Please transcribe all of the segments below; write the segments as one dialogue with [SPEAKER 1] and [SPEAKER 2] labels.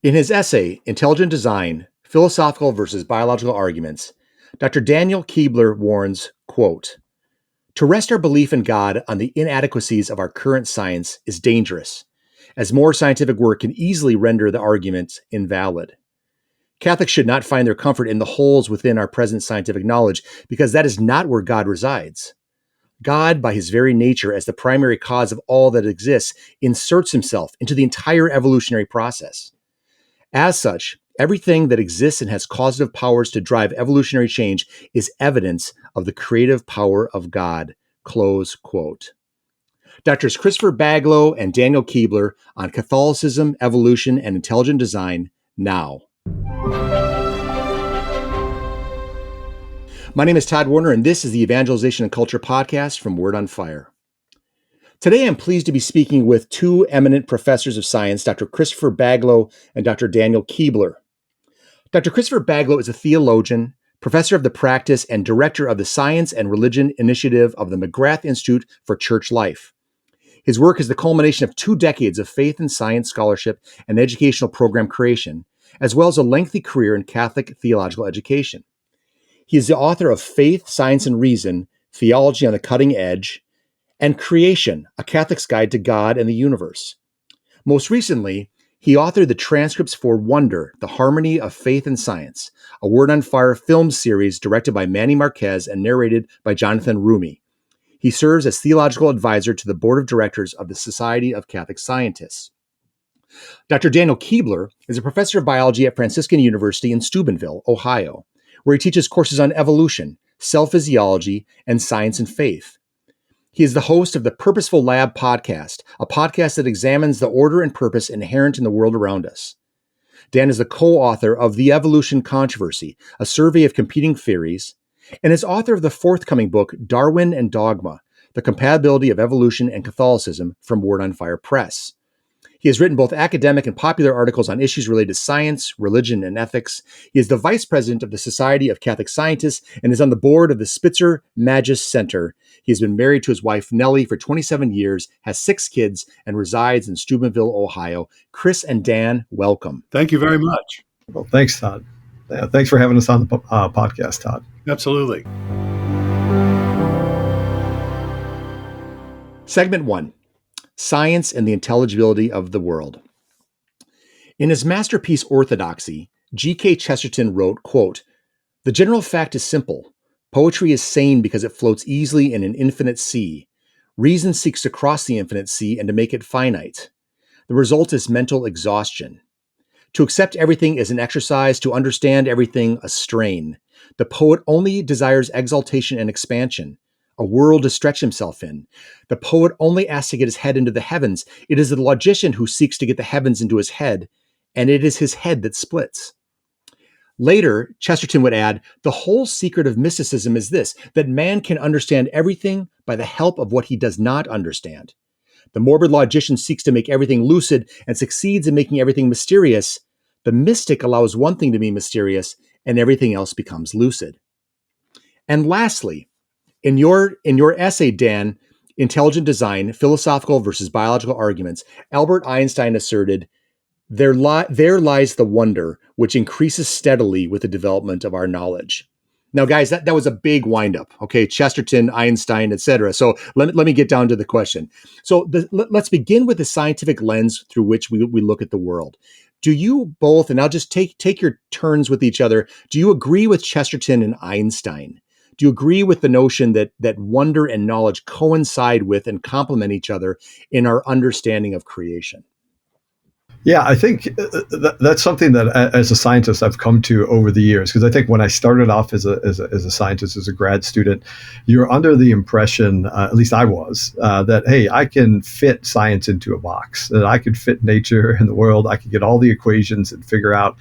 [SPEAKER 1] In his essay, Intelligent Design, Philosophical versus Biological Arguments, Dr. Daniel Kuebler warns, quote, "To rest our belief in God on the inadequacies of our current science is dangerous, as more scientific work can easily render the arguments invalid. Catholics should not find their comfort in the holes within our present scientific knowledge, because that is not where God resides. God, by his very nature as the primary cause of all that exists, inserts himself into the entire evolutionary process. As such, everything that exists and has causative powers to drive evolutionary change is evidence of the creative power of God." Close quote. Drs. Christopher Baglow and Daniel Kuebler on Catholicism, Evolution, and Intelligent Design now. My name is Todd Warner, and this is the Evangelization Culture Podcast from Word on Fire. Today, I'm pleased to be speaking with two eminent professors of science, Dr. Christopher Baglow and Dr. Daniel Kuebler. Dr. Christopher Baglow is a theologian, professor of the practice, and director of the Science and Religion Initiative of the McGrath Institute for Church Life. His work is the culmination of 2 decades of faith and science scholarship and educational program creation, as well as a lengthy career in Catholic theological education. He is the author of Faith, Science, and Reason, Theology on the Cutting Edge, and Creation, A Catholic's Guide to God and the Universe. Most recently, he authored the transcripts for Wonder, The Harmony of Faith and Science, a Word on Fire film series directed by Manny Marquez and narrated by Jonathan Rumi. He serves as theological advisor to the board of directors of the Society of Catholic Scientists. Dr. Daniel Kuebler is a professor of biology at Franciscan University in Steubenville, Ohio, where he teaches courses on evolution, cell physiology, and science and faith. He is the host of the Purposeful Lab podcast, a podcast that examines the order and purpose inherent in the world around us. Dan is the co-author of The Evolution Controversy, a survey of competing theories, and is author of the forthcoming book, Darwin and Dogma, The Compatibility of Evolution and Catholicism, from Word on Fire Press. He has written both academic and popular articles on issues related to science, religion, and ethics. He is the vice president of the Society of Catholic Scientists and is on the board of the Spitzer Magis Center. He has been married to his wife, Nellie, for 27 years, has 6 kids, and resides in Steubenville, Ohio. Chris and Dan, welcome.
[SPEAKER 2] Thank you very much.
[SPEAKER 3] Well, thanks, Todd. Thanks for having us on the podcast, Todd.
[SPEAKER 2] Absolutely.
[SPEAKER 1] Segment 1. Science and the Intelligibility of the World. In his masterpiece Orthodoxy, G.K. Chesterton wrote, quote, "The general fact is simple. Poetry is sane because it floats easily in an infinite sea. Reason seeks to cross the infinite sea and to make it finite. The result is mental exhaustion. To accept everything is an exercise, to understand everything a strain. The poet only desires exaltation and expansion, a world to stretch himself in. The poet only asks to get his head into the heavens. It is the logician who seeks to get the heavens into his head, and it is his head that splits." Later, Chesterton would add, "The whole secret of mysticism is this, that man can understand everything by the help of what he does not understand. The morbid logician seeks to make everything lucid and succeeds in making everything mysterious. The mystic allows one thing to be mysterious, and everything else becomes lucid." And lastly, in your essay, Dan, Intelligent Design, Philosophical versus Biological Arguments, Albert Einstein asserted, there lies the wonder which increases steadily with the development of our knowledge. Now, guys, that was a big windup, okay? Chesterton, Einstein, etc. So let me get down to the question. So let's begin with the scientific lens through which we look at the world. Do you both, and I'll just take your turns with each other, do you agree with Chesterton and Einstein? Do you agree with the notion that wonder and knowledge coincide with and complement each other in our understanding of creation?
[SPEAKER 3] Yeah, I think that's something that, as a scientist, I've come to over the years. Because I think when I started off as a scientist, as a grad student, you're under the impression, at least I was, that, hey, I can fit science into a box, that I could fit nature and the world. I could get all the equations and figure out,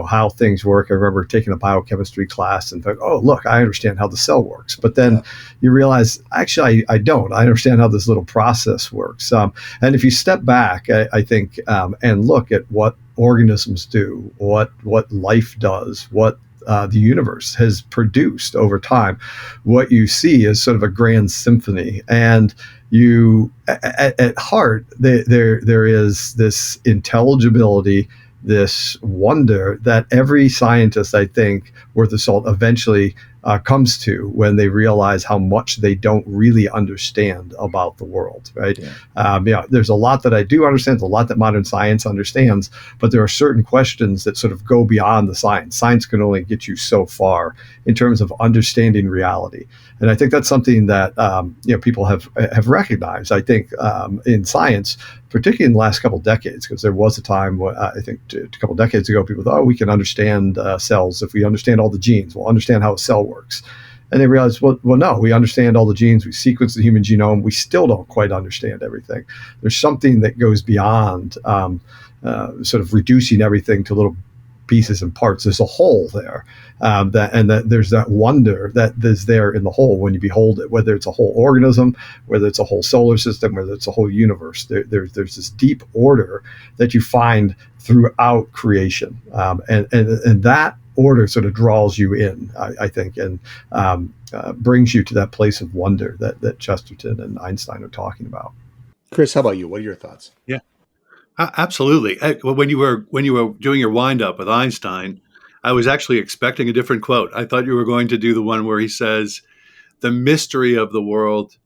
[SPEAKER 3] how things work. I remember taking a biochemistry class and thought, oh, look, I understand how the cell works. But then you realize, actually, I don't. I understand how this little process works. And if you step back, I think, and look at what organisms do, what life does, what the universe has produced over time, what you see is sort of a grand symphony. And you, at heart, there is this intelligibility this wonder that every scientist, I think, worth of salt eventually comes to when they realize how much they don't really understand about the world, right? There's a lot that I do understand, a lot that modern science understands, but there are certain questions that sort of go beyond the science. Science can only get you so far in terms of understanding reality. And I think that's something that people have recognized, I think, in science, particularly in the last couple of decades, because there was a time, I think a couple of decades ago, people thought, we can understand cells if we understand all the genes. We'll understand how a cell works. And they realized, well, no, we understand all the genes. We sequence the human genome. We still don't quite understand everything. There's something that goes beyond sort of reducing everything to little pieces and parts. There's a whole there, that there's that wonder that is there in the whole when you behold it, whether it's a whole organism, whether it's a whole solar system, whether it's a whole universe. There's this deep order that you find throughout creation, and that order sort of draws you in, I think, and brings you to that place of wonder that Chesterton and Einstein are talking about.
[SPEAKER 1] Chris, how about you? What are your thoughts?
[SPEAKER 2] Yeah. Absolutely. When you were doing your wind up with Einstein, I was actually expecting a different quote. I thought you were going to do the one where he says, "The mystery of the world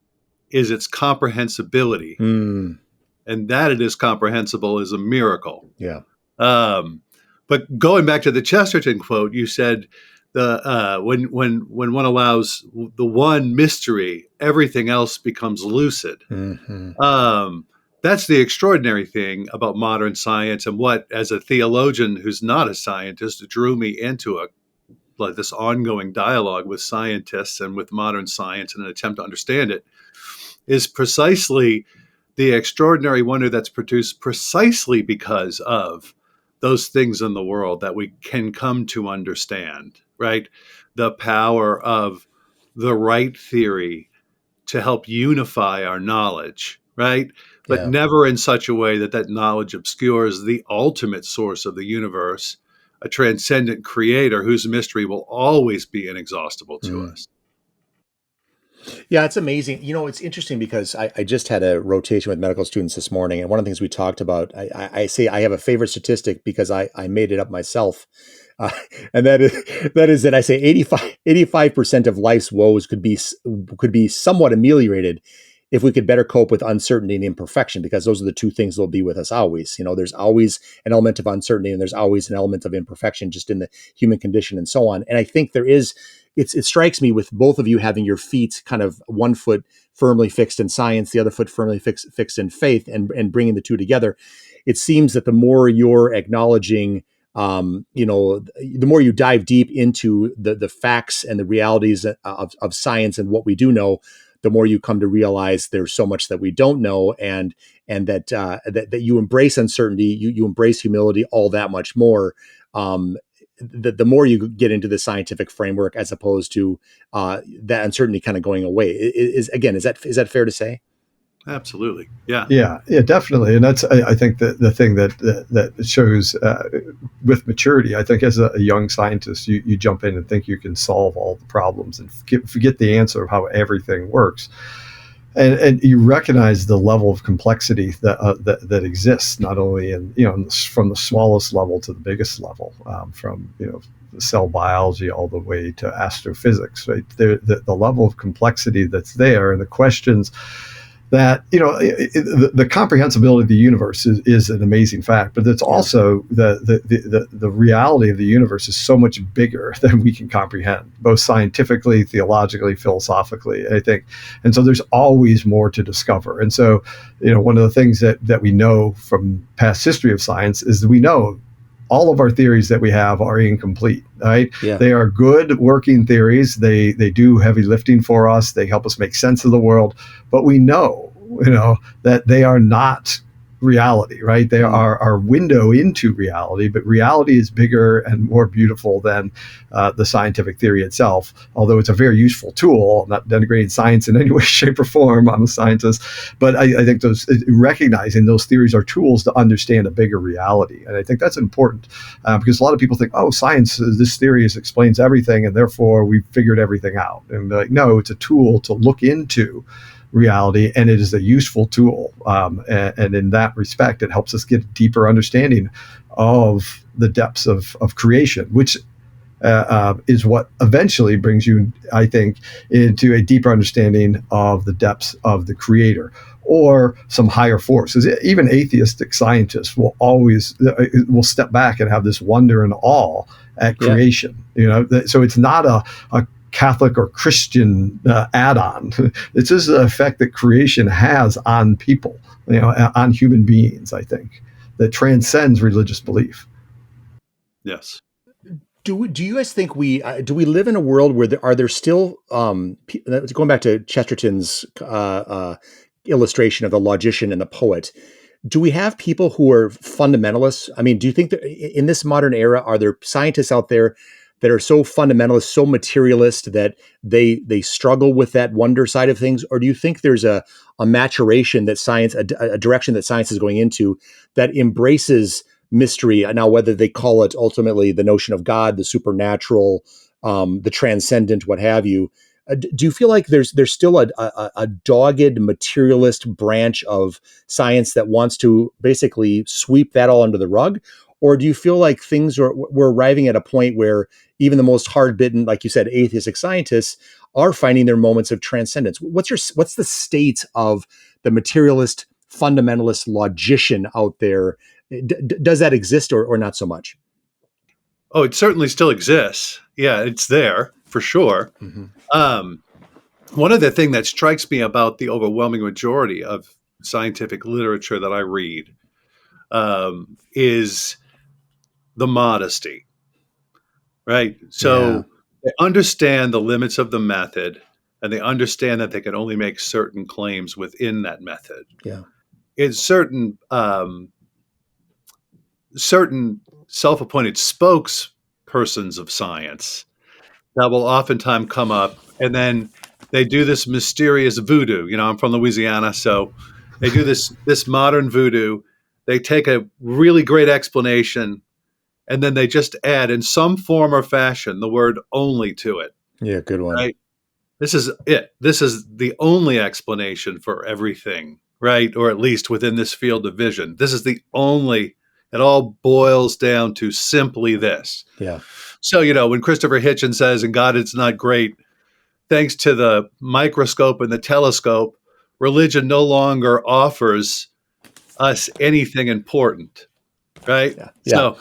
[SPEAKER 2] is its comprehensibility, and that it is comprehensible is a miracle."
[SPEAKER 1] Yeah.
[SPEAKER 2] But going back to the Chesterton quote, you said when one allows the one mystery, everything else becomes lucid.
[SPEAKER 1] Mm-hmm.
[SPEAKER 2] That's the extraordinary thing about modern science, and what, as a theologian who's not a scientist, drew me into this ongoing dialogue with scientists and with modern science in an attempt to understand it, is precisely the extraordinary wonder that's produced precisely because of those things in the world that we can come to understand, right? The power of the right theory to help unify our knowledge, right? But never in such a way that knowledge obscures the ultimate source of the universe, a transcendent creator whose mystery will always be inexhaustible to us.
[SPEAKER 1] Yeah, it's amazing. It's interesting because I just had a rotation with medical students this morning, and one of the things we talked about, I say I have a favorite statistic because I made it up myself. And that is that I say 85% of life's woes could be somewhat ameliorated if we could better cope with uncertainty and imperfection, because those are the two things that will be with us always. There's always an element of uncertainty and there's always an element of imperfection just in the human condition and so on. And I think it strikes me with both of you having your feet kind of one foot firmly fixed in science, the other foot firmly fixed in faith, and bringing the two together. It seems that the more you're acknowledging, the more you dive deep into the facts and the realities of science and what we do know, the more you come to realize there's so much that we don't know, and that you embrace uncertainty, you embrace humility all that much more. The more you get into the scientific framework, as opposed to that uncertainty kind of going away. Is that fair to say?
[SPEAKER 2] Absolutely. Yeah.
[SPEAKER 3] Yeah, definitely. And that's, I think, the thing that shows with maturity. I think as a young scientist, you jump in and think you can solve all the problems and forget the answer of how everything works. And you recognize the level of complexity that exists, not only from the smallest level to the biggest level, from cell biology all the way to astrophysics. Right, the level of complexity that's there, and the questions that the comprehensibility of the universe is an amazing fact, but it's also the reality of the universe is so much bigger than we can comprehend, both scientifically, theologically, philosophically, I think. And so there's always more to discover. And so one of the things that we know from past history of science is that we know all of our theories that we have are incomplete, right? Yeah. They are good working theories. They do heavy lifting for us. They help us make sense of the world. But we know, that they are not reality, right? They are our window into reality, but reality is bigger and more beautiful than the scientific theory itself, although it's a very useful tool. I'm not denigrating science in any way, shape, or form. I'm a scientist. But I think recognizing those theories are tools to understand a bigger reality. And I think that's important because a lot of people think, science, this theory explains everything, and therefore we've figured everything out. And no, it's a tool to look into reality, and it is a useful tool. And in that respect, it helps us get a deeper understanding of the depths of creation, which is what eventually brings you, I think, into a deeper understanding of the depths of the Creator or some higher forces. Even atheistic scientists will always will step back and have this wonder and awe at creation. So it's not a Catholic or Christian add-on. It's just the effect that creation has on people, on human beings, I think, that transcends religious belief.
[SPEAKER 2] Yes.
[SPEAKER 1] Do you guys think do we live in a world where are there still going back to Chesterton's illustration of the logician and the poet? Do we have people who are fundamentalists? I mean, do you think that in this modern era, are there scientists out there that are so fundamentalist, so materialist that they struggle with that wonder side of things? Or do you think there's a maturation that science, a direction that science is going into that embraces mystery? Now, whether they call it ultimately the notion of God, the supernatural, the transcendent, what have you, do you feel like there's still a dogged materialist branch of science that wants to basically sweep that all under the rug? Or do you feel like we're arriving at a point where even the most hard-bitten, like you said, atheistic scientists are finding their moments of transcendence? What's the state of the materialist, fundamentalist logician out there? Does that exist or not so much?
[SPEAKER 2] Oh, it certainly still exists. Yeah, it's there for sure.
[SPEAKER 1] Mm-hmm.
[SPEAKER 2] One of the things that strikes me about the overwhelming majority of scientific literature that I read is the modesty, right? So they understand the limits of the method, and they understand that they can only make certain claims within that method.
[SPEAKER 1] Yeah.
[SPEAKER 2] It's certain self-appointed spokespersons of science that will oftentimes come up, and then they do this mysterious voodoo. I'm from Louisiana, so they do this modern voodoo. They take a really great explanation, and then they just add in some form or fashion the word only to it.
[SPEAKER 1] Yeah, good one.
[SPEAKER 2] Right? This is it. This is the only explanation for everything, right? Or at least within this field of vision. This is the only. It all boils down to simply this.
[SPEAKER 1] Yeah.
[SPEAKER 2] So, when Christopher Hitchens says, "And God, it's not great," thanks to the microscope and the telescope, religion no longer offers us anything important, right?
[SPEAKER 1] Yeah.
[SPEAKER 2] So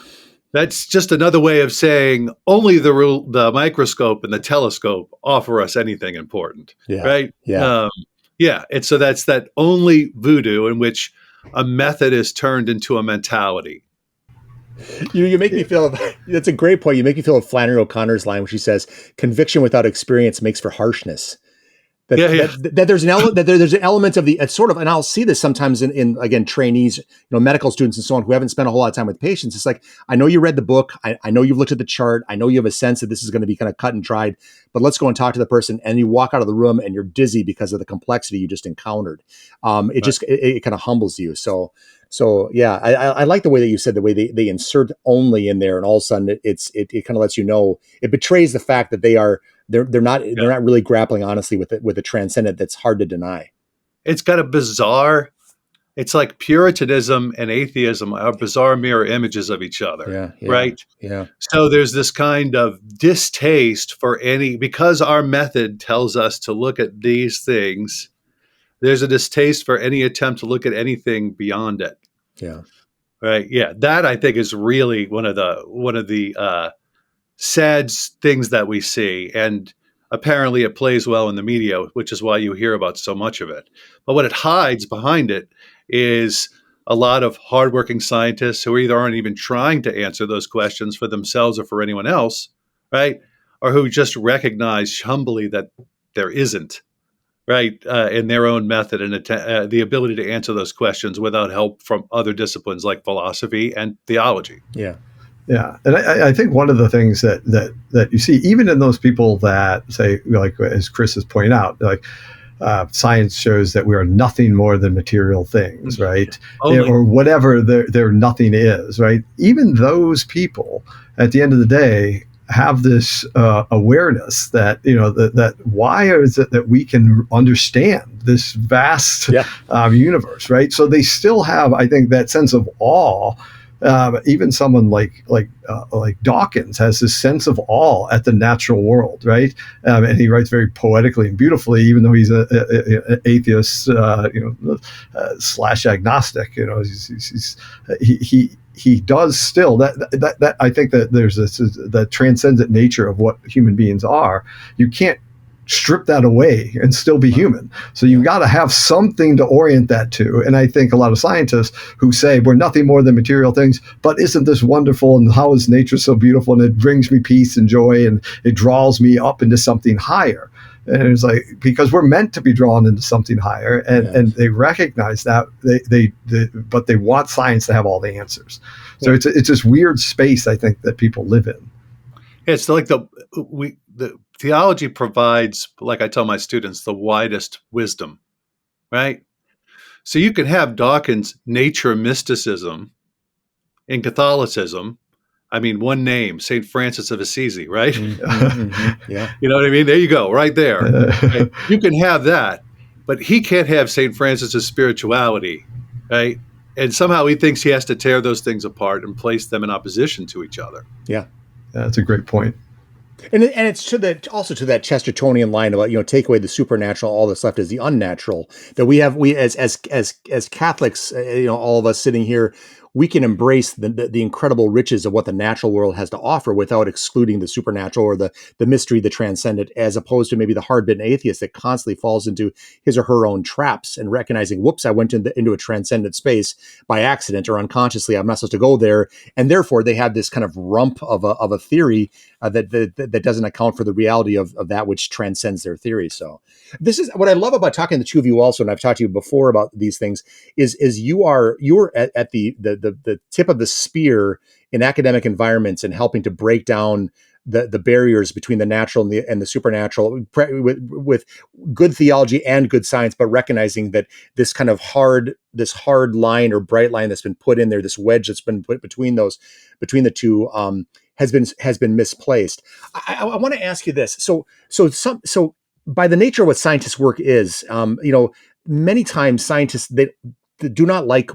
[SPEAKER 2] that's just another way of saying only the microscope and the telescope offer us anything important, right?
[SPEAKER 1] Yeah.
[SPEAKER 2] And so that's that only voodoo in which a method is turned into a mentality.
[SPEAKER 1] You make me feel, that's a great point. You make me feel of Flannery O'Connor's line when she says, "Conviction without experience makes for harshness." That there's an element of it's sort of, and I'll see this sometimes in again, trainees, medical students and so on, who haven't spent a whole lot of time with patients. It's like, I know you read the book. I know you've looked at the chart. I know you have a sense that this is going to be kind of cut and dried, but let's go and talk to the person. And you walk out of the room and you're dizzy because of the complexity you just encountered. It kind of humbles you. So yeah, I like the way that you said the way they insert only in there, and all of a sudden it kind of lets you know, it betrays the fact that they're not really grappling honestly with the transcendent that's hard to deny.
[SPEAKER 2] It's got a bizarre. It's like Puritanism and atheism are bizarre mirror images of each other, right?
[SPEAKER 1] Yeah.
[SPEAKER 2] So there's this kind of distaste for because our method tells us to look at these things. There's a distaste for any attempt to look at anything beyond it.
[SPEAKER 1] Yeah.
[SPEAKER 2] Right. Yeah. That I think is really one of the sad things that we see. And apparently it plays well in the media, which is why you hear about so much of it. But what it hides behind it is a lot of hardworking scientists who either aren't even trying to answer those questions for themselves or for anyone else, right? Or who just recognize humbly that there isn't. Right, in their own method and the ability to answer those questions without help from other disciplines like philosophy and theology.
[SPEAKER 1] Yeah,
[SPEAKER 3] and I think one of the things that you see, even in those people that say, like as Chris is pointing out, like science shows that we are nothing more than material things, right? Or whatever their nothing is, right? Even those people, at the end of the day, have this awareness that, that why is it that we can understand this vast universe, right? So they still have, I think, that sense of awe. Even someone like Dawkins has this sense of awe at the natural world, right? And he writes very poetically and beautifully, even though he's an atheist, slash agnostic. He does still that. I think that there's the transcendent nature of what human beings are. You can't strip that away and still be human. So you got to have something to orient that to. And I think a lot of scientists who say we're nothing more than material things, but isn't this wonderful? And how is nature so beautiful? And it brings me peace and joy, and it draws me up into something higher. And it's like, because we're meant to be drawn into something higher, and they recognize that but they want science to have all the answers. So it's this weird space, I think, that people live in.
[SPEAKER 2] It's like the theology provides, like I tell my students, the widest wisdom, right? So you can have Dawkins' nature mysticism in Catholicism. I mean, one name, St. Francis of Assisi, right?
[SPEAKER 1] Mm-hmm. Yeah.
[SPEAKER 2] You know what I mean? There you go, right there. Okay. You can have that, but he can't have St. Francis's spirituality, right? And somehow he thinks he has to tear those things apart and place them in opposition to each other.
[SPEAKER 1] Yeah.
[SPEAKER 3] That's a great point.
[SPEAKER 1] And it's to that Chestertonian line about, take away the supernatural, all that's left is the unnatural. That we as Catholics, all of us sitting here, we can embrace the incredible riches of what the natural world has to offer without excluding the supernatural or the mystery, the transcendent, as opposed to maybe the hard-bitten atheist that constantly falls into his or her own traps and recognizing, whoops, I went into a transcendent space by accident or unconsciously. I'm not supposed to go there. And therefore they have this kind of rump of a theory that doesn't account for the reality of that which transcends their theory. So this is what I love about talking to the two of you also, and I've talked to you before about these things, is you're at the tip of the spear in academic environments and helping to break down the barriers between the natural and the supernatural with good theology and good science, but recognizing that this kind of hard line or bright line that's been put in there, this wedge that's been put between the two, has been misplaced. I want to ask you this. So by the nature of what scientists' work is, many times scientists, they do not like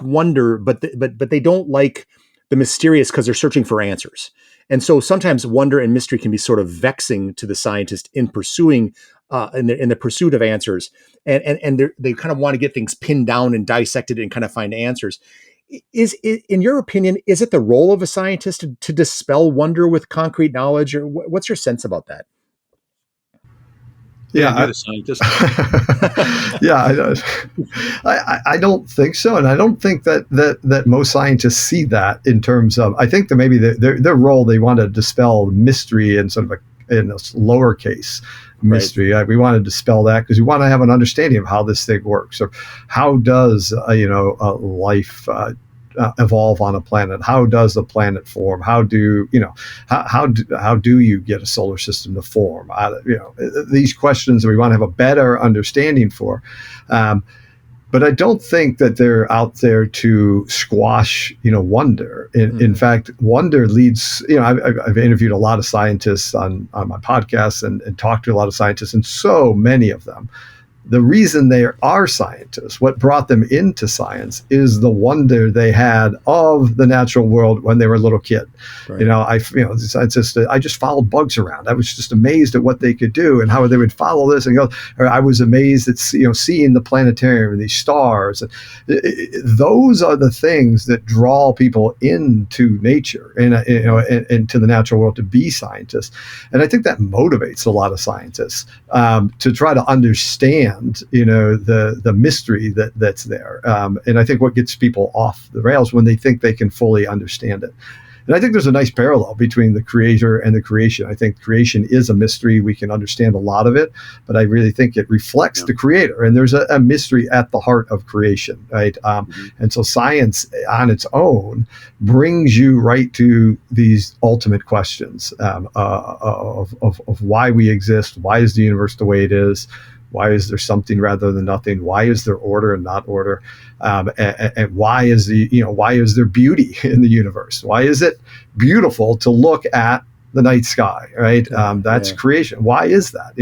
[SPEAKER 1] wonder, but they don't like the mysterious because they're searching for answers. And so sometimes wonder and mystery can be sort of vexing to the scientist in pursuing in the pursuit of answers, and they kind of want to get things pinned down and dissected and kind of find answers. Is in your opinion, is it the role of a scientist to dispel wonder with concrete knowledge, or what's your sense about that?
[SPEAKER 2] Yeah, I'm a scientist.
[SPEAKER 3] Yeah, I don't think so, and I don't think that most scientists see that in terms of. I think that maybe their role, they want to dispel mystery and sort of in a lowercase mystery. Right. We want to dispel that because we want to have an understanding of how this thing works, or how does life evolve on a planet? How does the planet form? How do you get a solar system to form? These questions that we want to have a better understanding for. But I don't think that they're out there to squash, wonder. In fact, wonder leads. I've interviewed a lot of scientists on my podcast and talked to a lot of scientists, and so many of them, the reason they are scientists, what brought them into science, is the wonder they had of the natural world when they were a little kid. Right. I just followed bugs around. I was just amazed at what they could do and how they would follow this and go. Or I was amazed at seeing the planetarium and these stars. And those are the things that draw people into nature and into the natural world to be scientists. And I think that motivates a lot of scientists to try to understand the mystery that's there, and I think what gets people off the rails when they think they can fully understand it. And I think there's a nice parallel between the creator and the creation. I think creation is a mystery. We can understand a lot of it, but I really think it reflects the creator, and there's a mystery at the heart of creation, right? And so science on its own brings you right to these ultimate questions of why we exist, why is the universe the way it is, Why is there something rather than nothing? Why is there order and not order? And why is there beauty in the universe? Why is it beautiful to look at the night sky, right? That's creation. Why is that?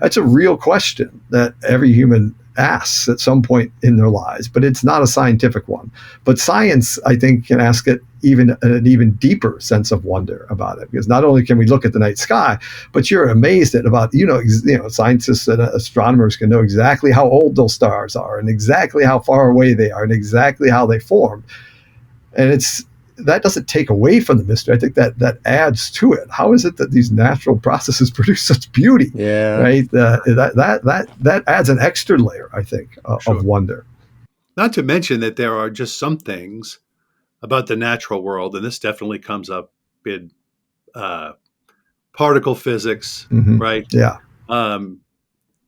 [SPEAKER 3] That's a real question that every human asks at some point in their lives, but it's not a scientific one. But science, I think, can ask it an even deeper sense of wonder about it, because not only can we look at the night sky, but you're amazed at scientists and astronomers can know exactly how old those stars are and exactly how far away they are and exactly how they formed. And that doesn't take away from the mystery. I think that adds to it. How is it that these natural processes produce such beauty?
[SPEAKER 1] Yeah.
[SPEAKER 3] Right. That adds an extra layer, I think, of wonder.
[SPEAKER 2] Not to mention that there are just some things about the natural world, and this definitely comes up in particle physics, right?
[SPEAKER 3] Yeah.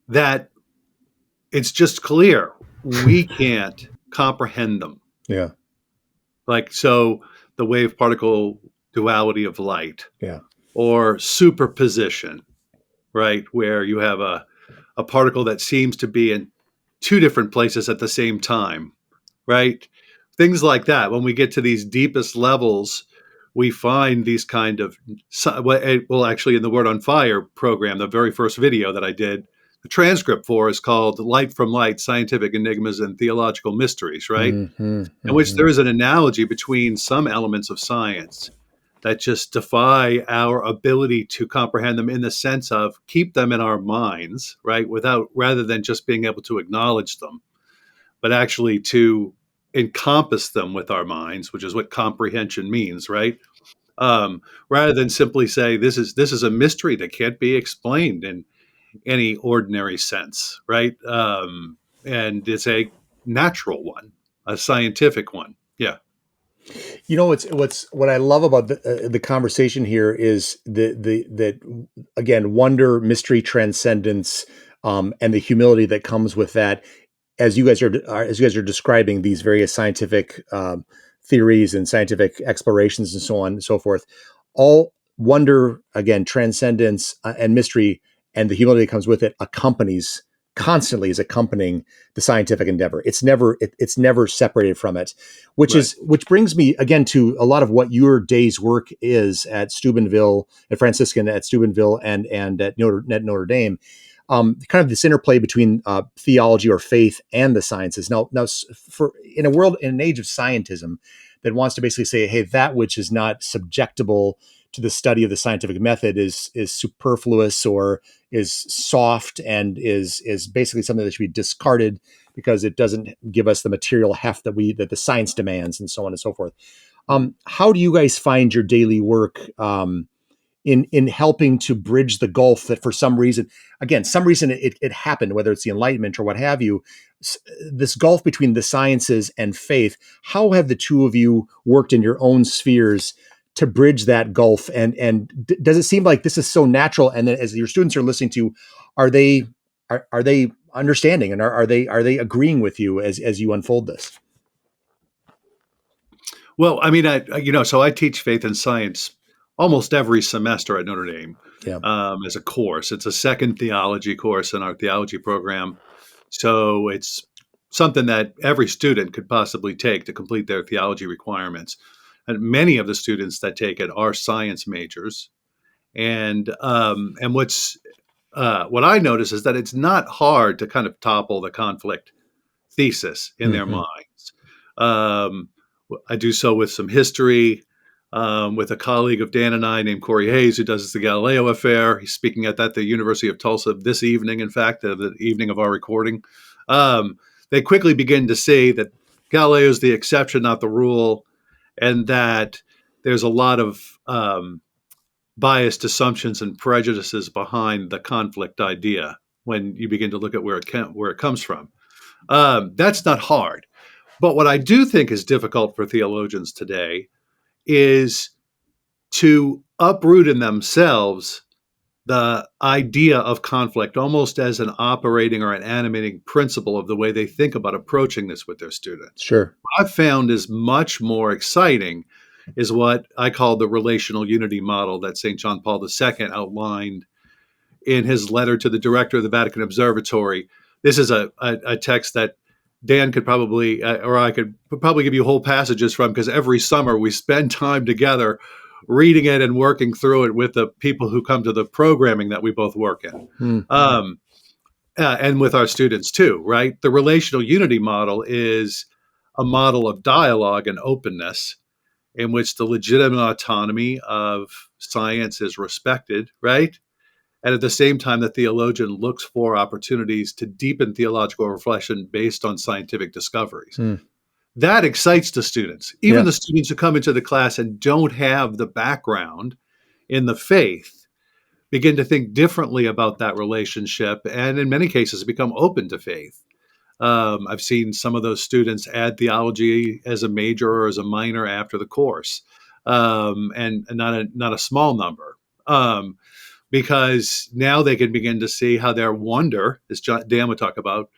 [SPEAKER 2] That it's just clear we can't comprehend them.
[SPEAKER 1] Yeah.
[SPEAKER 2] Like, so the wave particle duality of light, or superposition, right? Where you have a particle that seems to be in two different places at the same time, right? Things like that. When we get to these deepest levels, we find these kind of, well, actually in the Word on Fire program, the very first video that I did, the transcript for is called Light from Light, Scientific Enigmas and Theological Mysteries, right? In which there is an analogy between some elements of science that just defy our ability to comprehend them, in the sense of keep them in our minds, right? Rather than just being able to acknowledge them, but actually to encompass them with our minds, which is what comprehension means, right? Rather than simply say, this is a mystery that can't be explained in any ordinary sense, right? And it's a natural one, a scientific one. Yeah.
[SPEAKER 1] What I love about the conversation here is that again, wonder, mystery, transcendence, and the humility that comes with that, as you guys are describing these various scientific theories and scientific explorations and so on and so forth. All wonder, again, transcendence and mystery, and the humility that comes with it constantly is accompanying the scientific endeavor. It's never separated from it, which brings me again to a lot of what your day's work is at Steubenville, at Franciscan at Steubenville and at Notre Dame. Kind of this interplay between theology or faith and the sciences. Now, in an age of scientism that wants to basically say, hey, that which is not subjectable to the study of the scientific method is superfluous or is soft and is basically something that should be discarded because it doesn't give us the material heft that the science demands, and so on and so forth. How do you guys find your daily work in helping to bridge the gulf that for some reason it happened, whether it's the Enlightenment or what have you, this gulf between the sciences and faith? How have the two of you worked in your own spheres to bridge that gulf? And does it seem like this is so natural? And then as your students are listening to, are they understanding, and are they agreeing with you as you unfold this?
[SPEAKER 2] Well, I mean, so I teach faith and science almost every semester at Notre Dame as a course. It's a second theology course in our theology program. So it's something that every student could possibly take to complete their theology requirements. And many of the students that take it are science majors. And what I notice is that it's not hard to kind of topple the conflict thesis in their minds. I do so with some history, with a colleague of Dan and I named Corey Hayes, who does the Galileo affair. He's speaking at the University of Tulsa this evening, in fact, the evening of our recording. They quickly begin to see that Galileo is the exception, not the rule, and that there's a lot of biased assumptions and prejudices behind the conflict idea when you begin to look at where it comes from. That's not hard. But what I do think is difficult for theologians today is to uproot in themselves the idea of conflict almost as an operating or an animating principle of the way they think about approaching this with their students.
[SPEAKER 1] Sure.
[SPEAKER 2] What I've found is much more exciting is what I call the relational unity model that St. John Paul II outlined in his letter to the director of the Vatican Observatory. This is a text that Dan could probably, or I could probably give you whole passages from, because every summer we spend time together reading it and working through it with the people who come to the programming that we both work in. And with our students too, right? The relational unity model is a model of dialogue and openness in which the legitimate autonomy of science is respected, right? And at the same time, the theologian looks for opportunities to deepen theological reflection based on scientific discoveries. That excites the students, even the students who come into the class and don't have the background in the faith, begin to think differently about that relationship, and in many cases become open to faith. I've seen some of those students add theology as a major or as a minor after the course, and not a small number, because now they can begin to see how their wonder, as Dan would talk about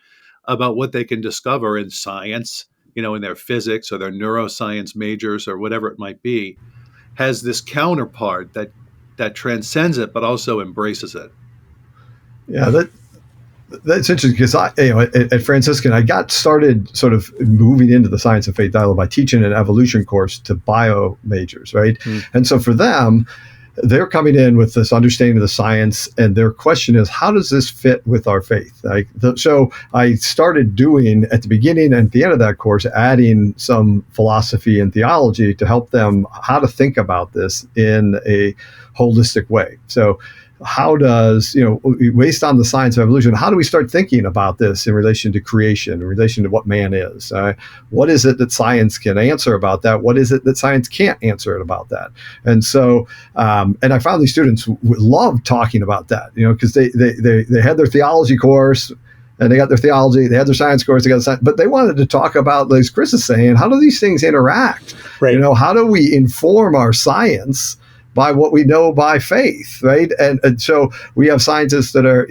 [SPEAKER 2] what they can discover in science, in their physics or their neuroscience majors or whatever it might be, has this counterpart that transcends it, but also embraces it.
[SPEAKER 3] Yeah, that's interesting, because at Franciscan, I got started sort of moving into the science and faith dialogue by teaching an evolution course to bio majors, right? And so for them, they're coming in with this understanding of the science, and their question is, how does this fit with our faith? So I started doing, at the beginning and at the end of that course, adding some philosophy and theology to help them how to think about this in a holistic way. So how does, based on the science of evolution, how do we start thinking about this in relation to creation, in relation to what man is? What is it that science can answer about that? What is it that science can't answer about that? And so, and I found these students love talking about that, because they had their theology course, and they got their theology, they had their science course, they got the science, but they wanted to talk about, as Chris is saying, how do these things interact? Right. How do we inform our science by what we know by faith, right? And so we have scientists that are,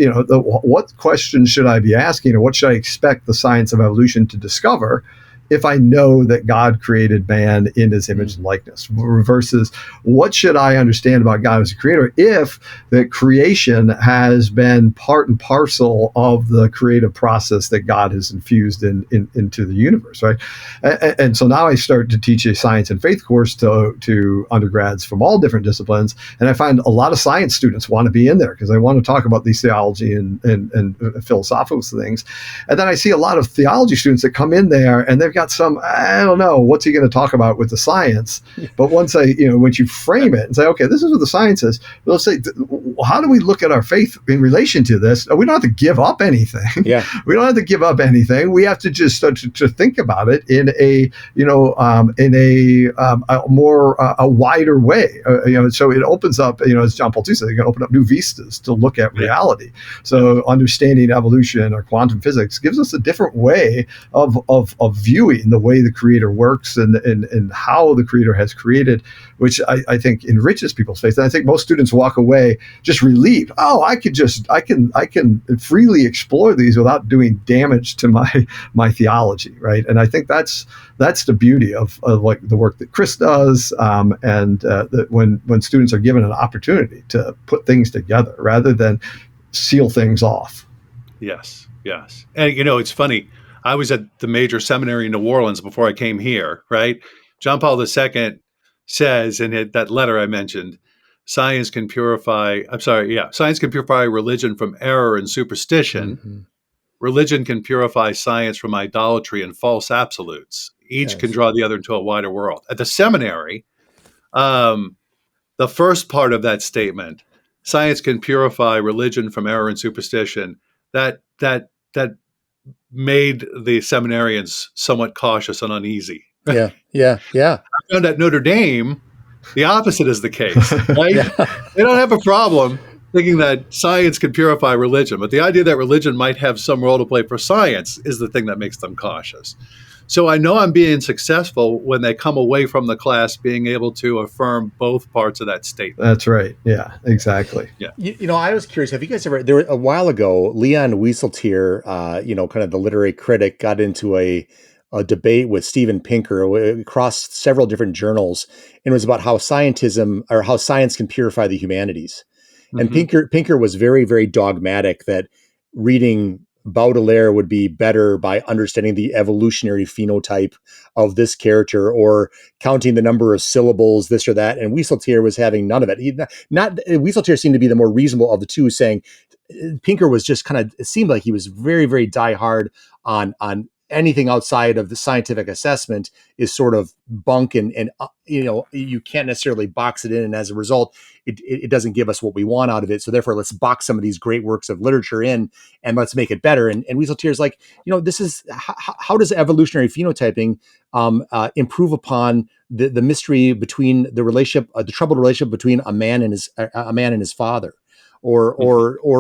[SPEAKER 3] what questions should I be asking, or what should I expect the science of evolution to discover if I know that God created man in his image and likeness, versus what should I understand about God as a creator if the creation has been part and parcel of the creative process that God has infused into the universe, right? And so now I start to teach a science and faith course to undergrads from all different disciplines, and I find a lot of science students want to be in there because they want to talk about these theology and philosophical things. And then I see a lot of theology students that come in there and they've got some, I don't know, what's he going to talk about with the science? But once once you frame it and say, okay, this is what the science is, let's say, how do we look at our faith in relation to this? We don't have to give up anything. Yeah. We don't have to give up anything. We have to just start to think about it in a wider way. So it opens up, as John Paul II said, you can open up new vistas to look at reality. So understanding evolution or quantum physics gives us a different way of viewing the way the creator works and how the creator has created, which I think enriches people's faith. And I think most students walk away just relieved. Oh, I can freely explore these without doing damage to my theology, right? And I think that's the beauty of like the work that Chris does, that when students are given an opportunity to put things together rather than seal things off.
[SPEAKER 2] Yes. And it's funny. I was at the major seminary in New Orleans before I came here, right? John Paul II says in that letter I mentioned, science can purify religion from error and superstition. Mm-hmm. Religion can purify science from idolatry and false absolutes. Each can draw the other into a wider world. At the seminary, the first part of that statement, science can purify religion from error and superstition, that made the seminarians somewhat cautious and uneasy.
[SPEAKER 1] Yeah.
[SPEAKER 2] I found at Notre Dame, the opposite is the case, right? They don't have a problem thinking that science can purify religion, but the idea that religion might have some role to play for science is the thing that makes them cautious. So I know I'm being successful when they come away from the class being able to affirm both parts of that statement.
[SPEAKER 3] That's right. Yeah, exactly.
[SPEAKER 2] Yeah.
[SPEAKER 1] I was curious, have you guys ever, a while ago, Leon Wieseltier, kind of the literary critic, got into a debate with Steven Pinker across several different journals, and it was about how science can purify the humanities. And Pinker was very, very dogmatic that reading Baudelaire would be better by understanding the evolutionary phenotype of this character, or counting the number of syllables, this or that. And Wieseltier was having none of it. Wieseltier seemed to be the more reasonable of the two, saying Pinker was just kind of, it seemed like he was very, very diehard on anything outside of the scientific assessment is sort of bunk, and you can't necessarily box it in, and as a result it doesn't give us what we want out of it, so therefore let's box some of these great works of literature in and let's make it better. And Wieseltier is like, this is how does evolutionary phenotyping improve upon the mystery between the relationship, the troubled relationship between a man and his father, or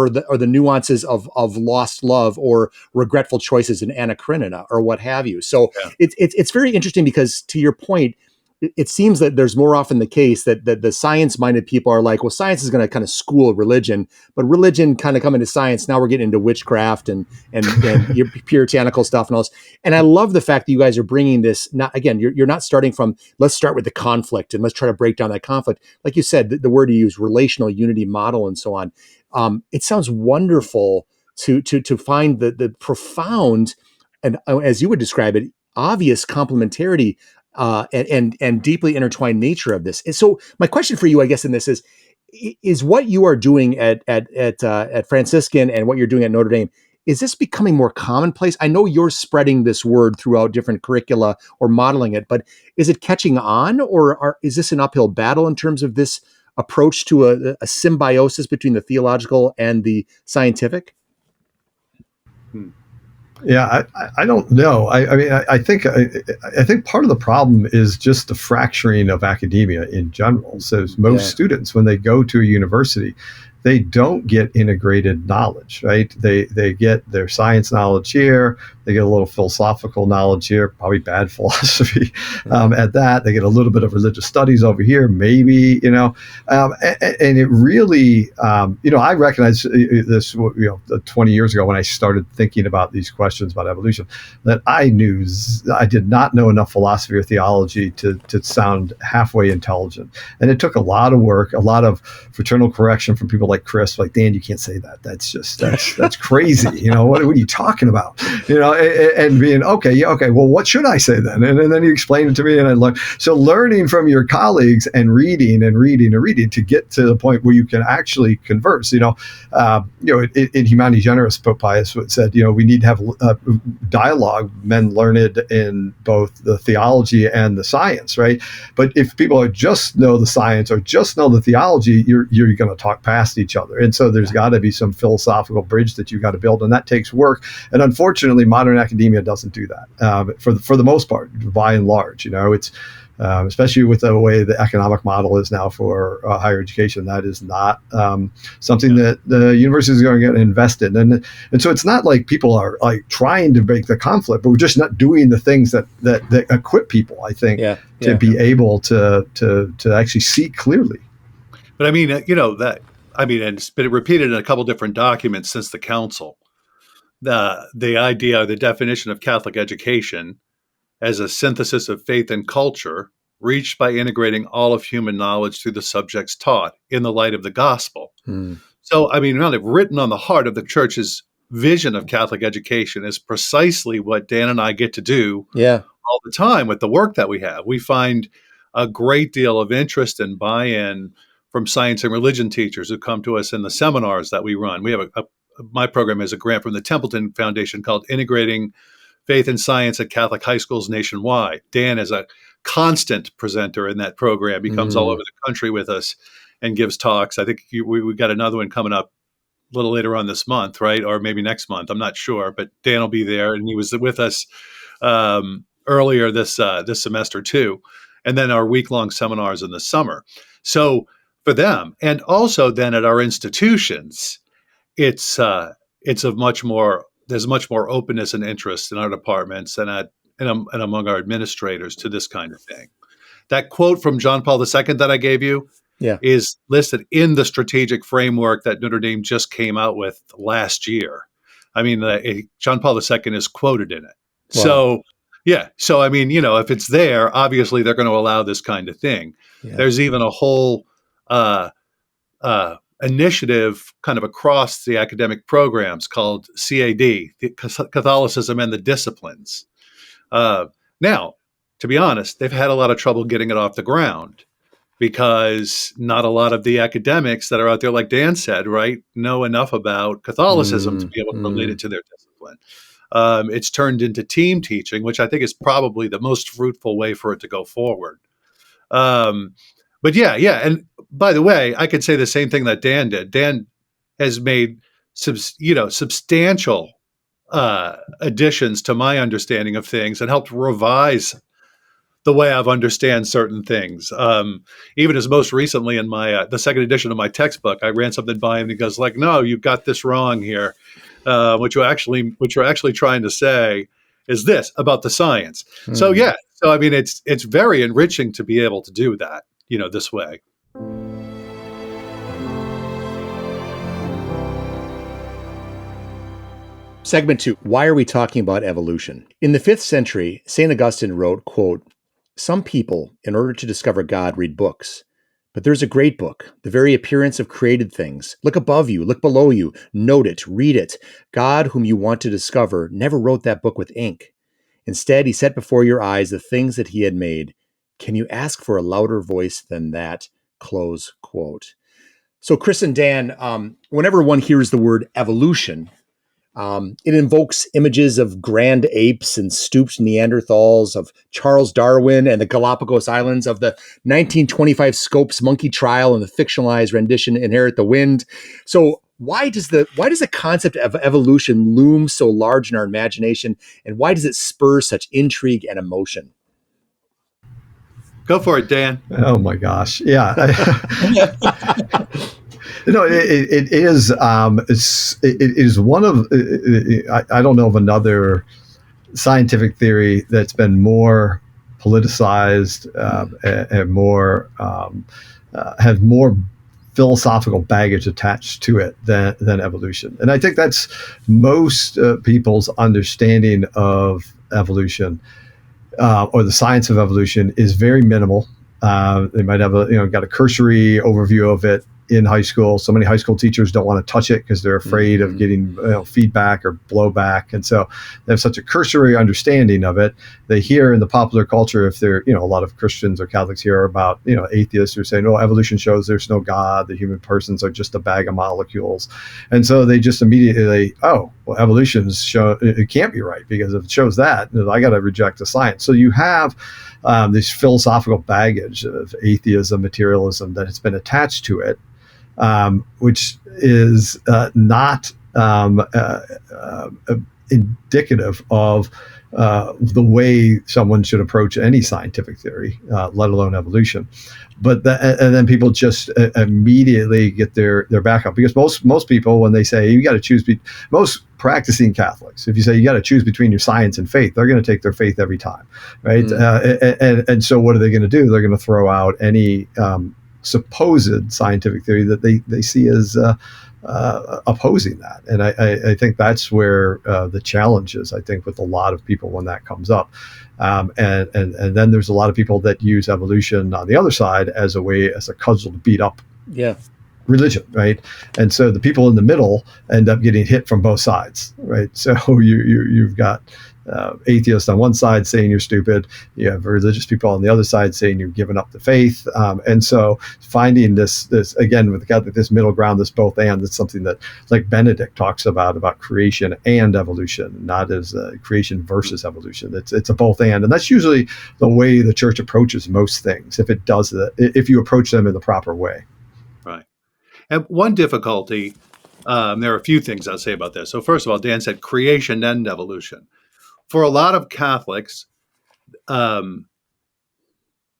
[SPEAKER 1] the nuances of lost love, or regretful choices in Anna Karenina, or what have you. So it's very interesting, because to your point, it seems that there's more often the case that the science-minded people are like, well, science is going to kind of school religion, but religion kind of come into science. Now we're getting into witchcraft and your puritanical stuff and all this. And I love the fact that you guys are bringing this. Not again, you're not starting from, let's start with the conflict and let's try to break down that conflict. Like you said, the word you use, relational unity model and so on. It sounds wonderful to find the profound, and as you would describe it, obvious complementarity and deeply intertwined nature of this. And so my question for you, I guess, in this is what you are doing at Franciscan and what you're doing at Notre Dame, is this becoming more commonplace? I know you're spreading this word throughout different curricula or modeling it, but is it catching on, or is this an uphill battle in terms of this approach to a symbiosis between the theological and the scientific?
[SPEAKER 3] Yeah, I don't know. I think part of the problem is just the fracturing of academia in general. So most students, when they go to a university, they don't get integrated knowledge, right? They get their science knowledge here, they get a little philosophical knowledge here, probably bad philosophy at that. They get a little bit of religious studies over here, maybe, and it really, I recognize this, 20 years ago when I started thinking about these questions about evolution, that I did not know enough philosophy or theology to sound halfway intelligent. And it took a lot of work, a lot of fraternal correction from people like Chris, like, Dan, you can't say that. That's crazy. What are you talking about? And being, okay, well, what should I say then? And then you explain it to me, and I learn. So learning from your colleagues and reading to get to the point where you can actually converse. In Humani Generis, Pope Pius said, we need to have dialogue, men learned in both the theology and the science, right? But if people just know the science or just know the theology, you're going to talk past each other. And so there's got to be some philosophical bridge that you've got to build, and that takes work. And unfortunately, modern academia doesn't do that for the most part, by and large. It's especially with the way the economic model is now for higher education, that is not something that the universities are going to get invested in. And so it's not like people are like trying to break the conflict, but we're just not doing the things that equip people, I think, to be able to actually see clearly.
[SPEAKER 2] But I mean, and it's been repeated in a couple different documents since the council. The idea, the definition of Catholic education as a synthesis of faith and culture reached by integrating all of human knowledge through the subjects taught in the light of the gospel. So, really written on the heart of the church's vision of Catholic education is precisely what Dan and I get to do all the time with the work that we have. We find a great deal of interest and buy-in from science and religion teachers who come to us in the seminars that we run. We have my program is a grant from the Templeton Foundation called Integrating Faith and Science at Catholic High Schools Nationwide. Dan is a constant presenter in that program. He comes all over the country with us and gives talks. I think we got another one coming up a little later on this month, right? Or maybe next month. I'm not sure, but Dan will be there, and he was with us earlier this semester too. And then our week-long seminars in the summer. So for them, and also then at our institutions, it's of much more. There's much more openness and interest in our departments and among our administrators to this kind of thing. That quote from John Paul II that I gave you is listed in the strategic framework that Notre Dame just came out with last year. John Paul II is quoted in it. Wow. So, if it's there, obviously they're going to allow this kind of thing. Yeah. There's even a whole initiative kind of across the academic programs called CAD, Catholicism and the Disciplines. Now, to be honest, they've had a lot of trouble getting it off the ground because not a lot of the academics that are out there, like Dan said, right, know enough about Catholicism to be able to relate it to their discipline. It's turned into team teaching, which I think is probably the most fruitful way for it to go forward. But yeah. And by the way, I could say the same thing that Dan did. Dan has made substantial additions to my understanding of things and helped revise the way I've understand certain things. Even as most recently in my the second edition of my textbook, I ran something by him and he goes like, "No, you've got this wrong here. What you're actually trying to say is this about the science." So yeah, so I mean, it's very enriching to be able to do that, this way.
[SPEAKER 1] Segment 2, why are we talking about evolution? In the 5th century, St. Augustine wrote, quote, "Some people, in order to discover God, read books. But there's a great book, the very appearance of created things. Look above you, look below you, note it, read it. God, whom you want to discover, never wrote that book with ink. Instead, he set before your eyes the things that he had made. Can you ask for a louder voice than that?" Close quote. So Chris and Dan, whenever one hears the word evolution, it invokes images of grand apes and stooped Neanderthals, of Charles Darwin and the Galapagos Islands, of the 1925 Scopes monkey trial and the fictionalized rendition Inherit the Wind. So why does the concept of evolution loom so large in our imagination, and why does it spur such intrigue and emotion?
[SPEAKER 2] Go for it, Dan.
[SPEAKER 3] Oh my gosh. Yeah. It is one of, I don't know of another scientific theory that's been more politicized and more has more philosophical baggage attached to it than evolution. And I think that's most people's understanding of evolution or the science of evolution is very minimal. They might have got a cursory overview of it in high school. So many high school teachers don't want to touch it because they're afraid of getting feedback or blowback. And so they have such a cursory understanding of it. They hear in the popular culture, if they're, a lot of Christians or Catholics hear about, atheists who are saying, "Oh, evolution shows there's no God. The human persons are just a bag of molecules." And so they just immediately, evolution's show it can't be right, because if it shows that, I got to reject the science. So you have this philosophical baggage of atheism, materialism that has been attached to it, which is not indicative of the way someone should approach any scientific theory, let alone evolution. But and then people just immediately get their back up, because most people, when they say you got to choose, most practicing Catholics, if you say you got to choose between your science and faith, they're going to take their faith every time, right? And so what are they going to do? They're going to throw out any supposed scientific theory that they see as opposing that. And I think that's where the challenge is, I think, with a lot of people when that comes up. And then there's a lot of people that use evolution on the other side as a cudgel to beat up religion, right? And so the people in the middle end up getting hit from both sides, right? So you've got atheists on one side saying you're stupid. You have religious people on the other side saying you've given up the faith. And so finding this again with this middle ground, this both and, that's something that, like Benedict talks about creation and evolution, not as creation versus evolution. It's a both and that's usually the way the church approaches most things. If it does that, if you approach them in the proper way.
[SPEAKER 2] Right. And one difficulty, there are a few things I'll say about this. So first of all, Dan said creation and evolution. For a lot of Catholics, the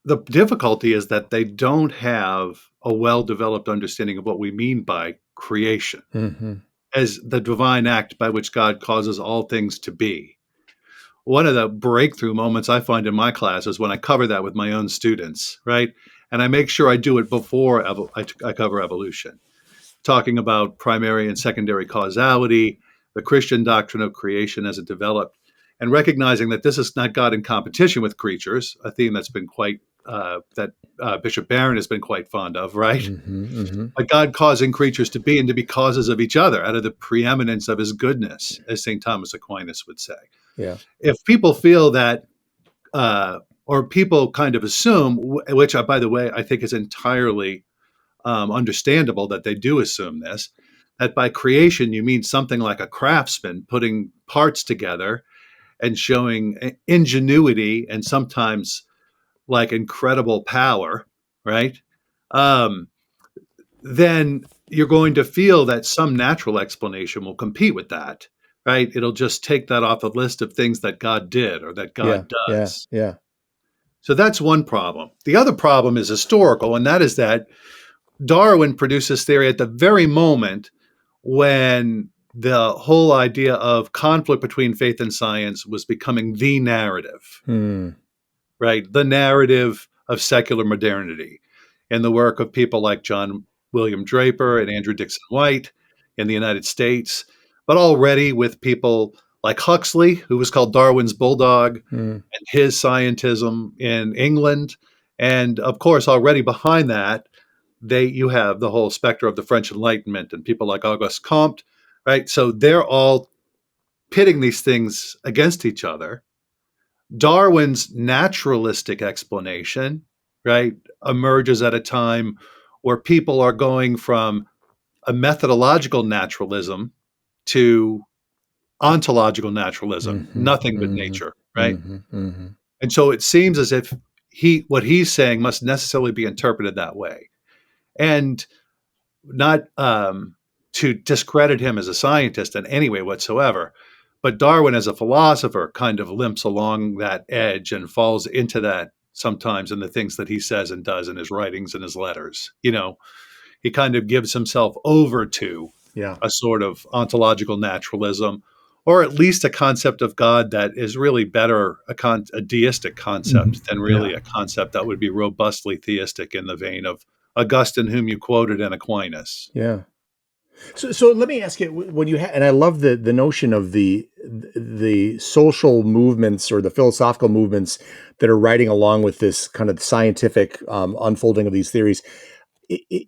[SPEAKER 2] difficulty is that they don't have a well-developed understanding of what we mean by creation as the divine act by which God causes all things to be. One of the breakthrough moments I find in my class is when I cover that with my own students, right? And I make sure I do it before I cover evolution, talking about primary and secondary causality, the Christian doctrine of creation as it developed, and recognizing that this is not God in competition with creatures, a theme that's been quite Bishop Barron has been quite fond of, right?
[SPEAKER 1] Mm-hmm.
[SPEAKER 2] Like God causing creatures to be and to be causes of each other out of the preeminence of his goodness, as St. Thomas Aquinas would say.
[SPEAKER 1] Yeah.
[SPEAKER 2] If people feel that, or people kind of assume, which, by the way, I think is entirely understandable that they do assume this, that by creation you mean something like a craftsman putting parts together and showing ingenuity and sometimes like incredible power, right? Then you're going to feel that some natural explanation will compete with that, right? It'll just take that off the list of things that God did or that God does.
[SPEAKER 1] Yeah.
[SPEAKER 2] So that's one problem. The other problem is historical, and that is that Darwin produced this theory at the very moment when the whole idea of conflict between faith and science was becoming the narrative, right? The narrative of secular modernity, and the work of people like John William Draper and Andrew Dixon White in the United States, but already with people like Huxley, who was called Darwin's bulldog, and his scientism in England. And of course, already behind that, you have the whole specter of the French Enlightenment and people like Auguste Comte, right? So they're all pitting these things against each other. Darwin's naturalistic explanation, right, emerges at a time where people are going from a methodological naturalism to ontological naturalism, nothing but nature, right? And so it seems as if what he's saying must necessarily be interpreted that way. And not to discredit him as a scientist in any way whatsoever, but Darwin as a philosopher kind of limps along that edge and falls into that sometimes in the things that he says and does in his writings and his letters. You know, he kind of gives himself over to a sort of ontological naturalism, or at least a concept of God that is really better a deistic concept than really a concept that would be robustly theistic in the vein of Augustine, whom you quoted, and Aquinas.
[SPEAKER 1] Yeah. So let me ask you, when you and I love the notion of the social movements or the philosophical movements that are riding along with this kind of scientific unfolding of these theories.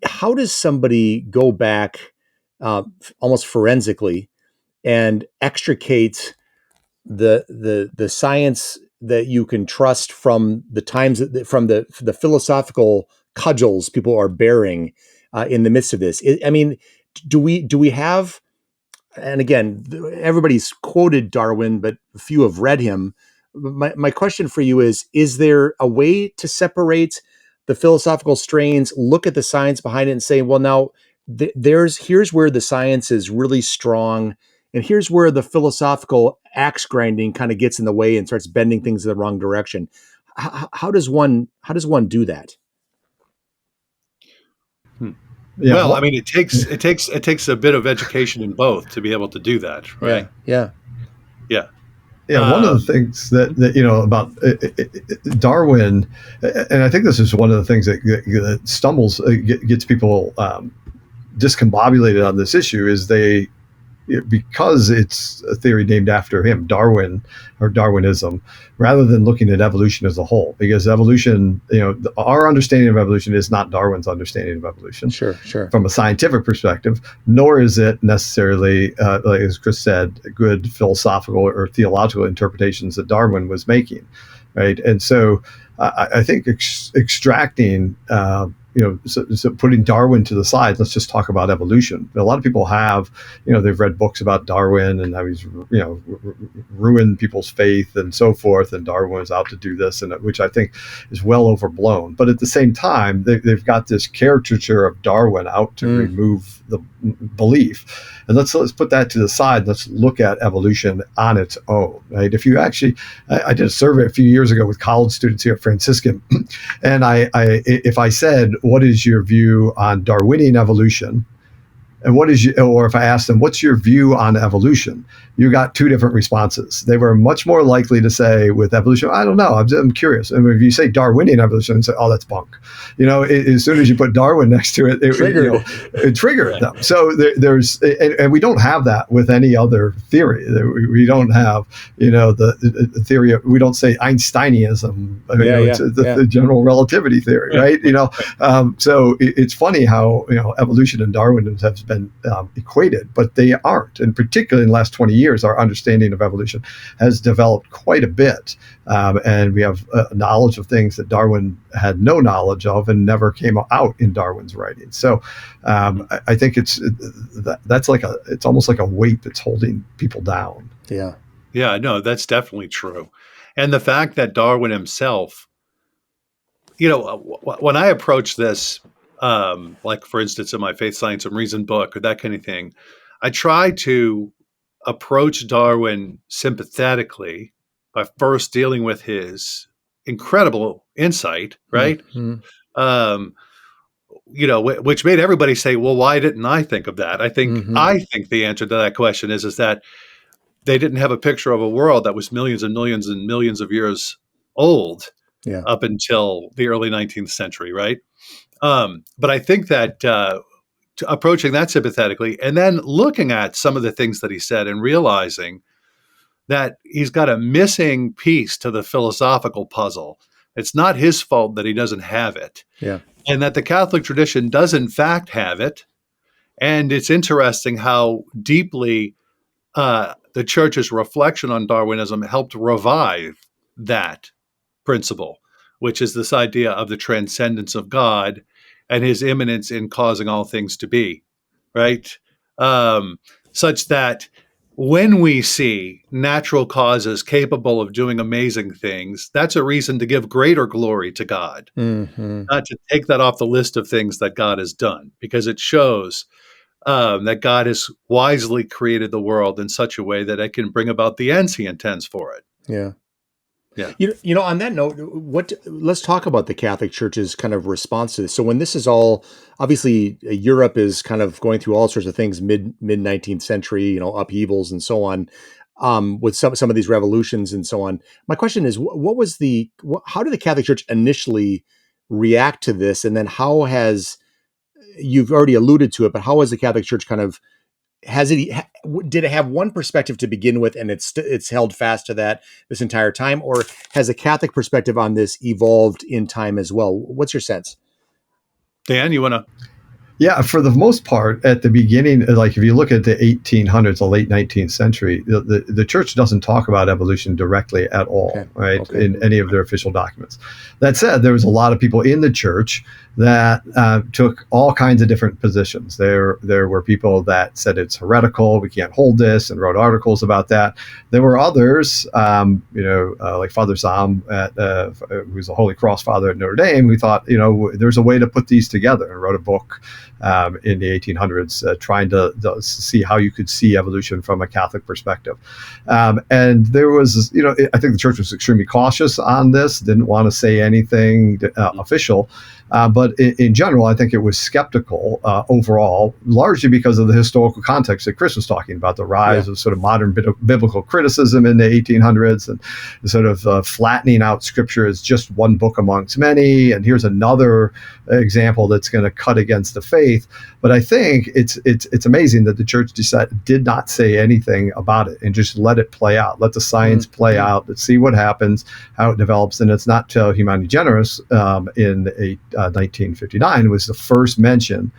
[SPEAKER 1] How does somebody go back almost forensically and extricate the science that you can trust from the times from the philosophical cudgels people are bearing in the midst of this? I mean, do we have? And again, everybody's quoted Darwin, but few have read him. My question for you is there a way to separate the philosophical strains, look at the science behind it and say, well, now here's where the science is really strong, and here's where the philosophical axe grinding kind of gets in the way and starts bending things in the wrong direction. How does one do that?
[SPEAKER 2] Yeah, well, I mean, it takes a bit of education in both to be able to do that, right?
[SPEAKER 1] Yeah.
[SPEAKER 3] One of the things that you know about Darwin, and I think this is one of the things that stumbles gets people discombobulated on this issue, is because it's a theory named after him, Darwin or Darwinism, rather than looking at evolution as a whole. Because evolution, our understanding of evolution is not Darwin's understanding of evolution.
[SPEAKER 1] Sure.
[SPEAKER 3] From a scientific perspective, nor is it necessarily, like as Chris said, good philosophical or theological interpretations that Darwin was making, right? And so I think extracting so putting Darwin to the side, let's just talk about evolution. A lot of people have, they've read books about Darwin and how he's, ruined people's faith and so forth. And Darwin was out to do this, and which I think is well overblown. But at the same time, they've got this caricature of Darwin out to remove the belief. And let's put that to the side. Let's look at evolution on its own, right? If you actually, I did a survey a few years ago with college students here at Franciscan, and if I said, what is your view on Darwinian evolution And or if I asked them, what's your view on evolution? You got two different responses. They were much more likely to say with evolution, I don't know, I'm curious. And if you say Darwinian evolution, say, oh, that's bunk. As soon as you put Darwin next to it, it triggered them. So there's, and we don't have that with any other theory. We don't have, the theory of, we don't say Einsteinianism. It's the general relativity theory, right? So it's funny how, evolution and Darwinism have been equated, but they aren't. And particularly in the last 20 years, our understanding of evolution has developed quite a bit. And we have knowledge of things that Darwin had no knowledge of and never came out in Darwin's writings. So I think it's almost like a weight that's holding people down.
[SPEAKER 1] Yeah.
[SPEAKER 2] Yeah, no, that's definitely true. And the fact that Darwin himself, when I approach this, like for instance, in my Faith, Science, and Reason book or that kind of thing, I try to approach Darwin sympathetically by first dealing with his incredible insight, right? Mm-hmm. Which made everybody say, well, why didn't I think of that? I think the answer to that question is that they didn't have a picture of a world that was millions and millions and millions of years old up until the early 19th century, right? But I think that approaching that sympathetically and then looking at some of the things that he said and realizing that he's got a missing piece to the philosophical puzzle. It's not his fault that he doesn't have it. Yeah. And that the Catholic tradition does in fact have it. And it's interesting how deeply the church's reflection on Darwinism helped revive that principle, which is this idea of the transcendence of God and his immanence in causing all things to be, right? Such that when we see natural causes capable of doing amazing things, that's a reason to give greater glory to God, not to take that off the list of things that God has done, because it shows that God has wisely created the world in such a way that it can bring about the ends he intends for it.
[SPEAKER 1] Yeah. Yeah. On that note, let's talk about the Catholic Church's kind of response to this. So when this is all, obviously Europe is kind of going through all sorts of things mid 19th century, upheavals and so on, with some of these revolutions and so on. My question is, how did the Catholic Church initially react to this? And then you've already alluded to it, but how has the Catholic Church kind of, did it have one perspective to begin with and it's held fast to that this entire time, or has the Catholic perspective on this evolved in time as well? What's your sense?
[SPEAKER 2] Dan, you want to?
[SPEAKER 3] Yeah, for the most part, at the beginning, like if you look at the 1800s, the late 19th century, the church doesn't talk about evolution directly at all, right, in any of their official documents. That said, there was a lot of people in the church that took all kinds of different positions. There were people that said it's heretical, we can't hold this, and wrote articles about that. There were others, like Father Zam, who's a Holy Cross Father at Notre Dame, who thought, there's a way to put these together, and wrote a book in the 1800s, trying to see how you could see evolution from a Catholic perspective. And there was, I think the church was extremely cautious on this, didn't want to say anything official. But in general, I think it was skeptical overall, largely because of the historical context that Chris was talking about, the rise of sort of modern biblical criticism in the 1800s and the sort of flattening out Scripture as just one book amongst many. And here's another example that's going to cut against the faith. But I think it's amazing that the church did not say anything about it and just let it play out, let the science play out, let's see what happens, how it develops. And it's not till Humani Generis in 1959 was the first mention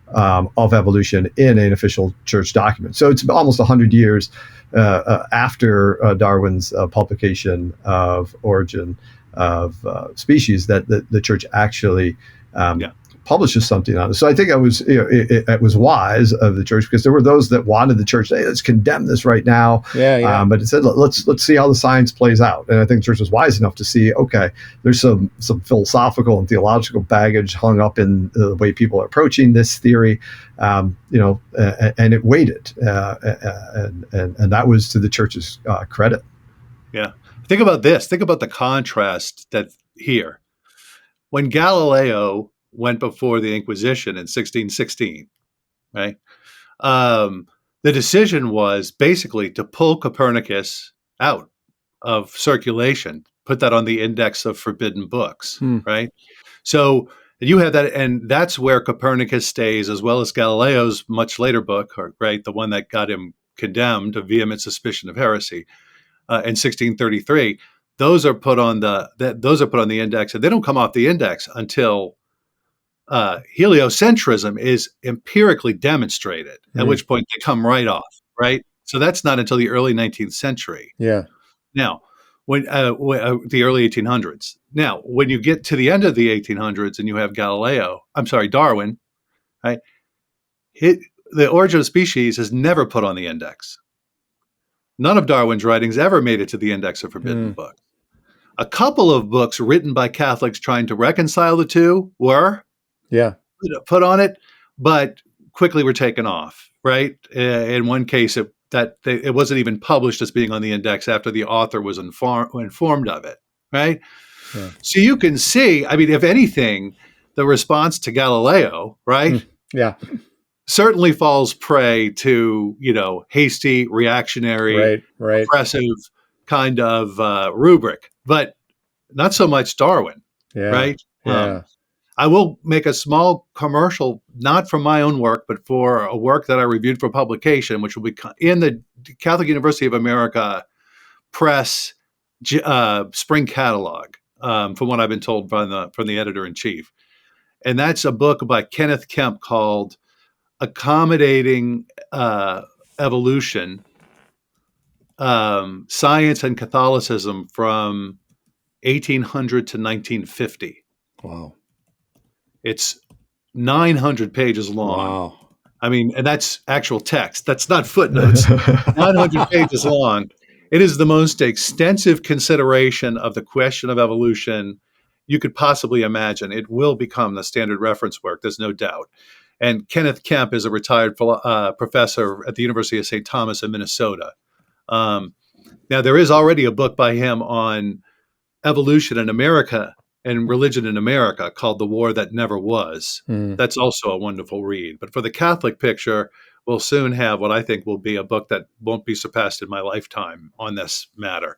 [SPEAKER 3] of evolution in an official church document. So it's almost 100 years after Darwin's publication of Origin of Species that the church actually publishes something on it. So I think it was wise of the church, because there were those that wanted the church to say, let's condemn this right now. But it said, let's see how the science plays out. And I think the church was wise enough to see, okay, there's some philosophical and theological baggage hung up in the way people are approaching this theory, and it waited. And that was to the church's credit.
[SPEAKER 2] Yeah. Think about this. Think about the contrast that here. When Galileo went before the Inquisition in 1616, right? The decision was basically to pull Copernicus out of circulation, put that on the index of forbidden books, right? So you have that, and that's where Copernicus stays, as well as Galileo's much later book, right, the one that got him condemned, A Vehement Suspicion of Heresy, in 1633. Those are put on the index, and they don't come off the index until heliocentrism is empirically demonstrated, at which point they come right off, right? So that's not until the early 19th century.
[SPEAKER 1] Yeah.
[SPEAKER 2] Now, when the early 1800s. Now, when you get to the end of the 1800s and you have Darwin, right? The Origin of Species is never put on the index. None of Darwin's writings ever made it to the index of forbidden books. A couple of books written by Catholics trying to reconcile the two were put on it, but quickly were taken off, right? In one case, it wasn't even published as being on the index after the author was informed of it, right? Yeah. So you can see, I mean, if anything, the response to Galileo, right? Certainly falls prey to, hasty, reactionary, oppressive kind of rubric, but not so much Darwin, right?
[SPEAKER 1] Yeah.
[SPEAKER 2] I will make a small commercial, not from my own work, but for a work that I reviewed for publication, which will be in the Catholic University of America Press spring catalog, from what I've been told from the editor-in-chief. And that's a book by Kenneth Kemp called Accommodating Evolution, Science and Catholicism from 1800 to 1950.
[SPEAKER 1] Wow.
[SPEAKER 2] It's 900 pages long.
[SPEAKER 1] Wow.
[SPEAKER 2] I mean, and that's actual text. That's not footnotes. 900 pages long. It is the most extensive consideration of the question of evolution you could possibly imagine. It will become the standard reference work. There's no doubt. And Kenneth Kemp is a retired professor at the University of St. Thomas in Minnesota. Now, there is already a book by him on evolution in America and religion in America called The War That Never Was. That's also a wonderful read. But for the Catholic picture, we'll soon have what I think will be a book that won't be surpassed in my lifetime on this matter.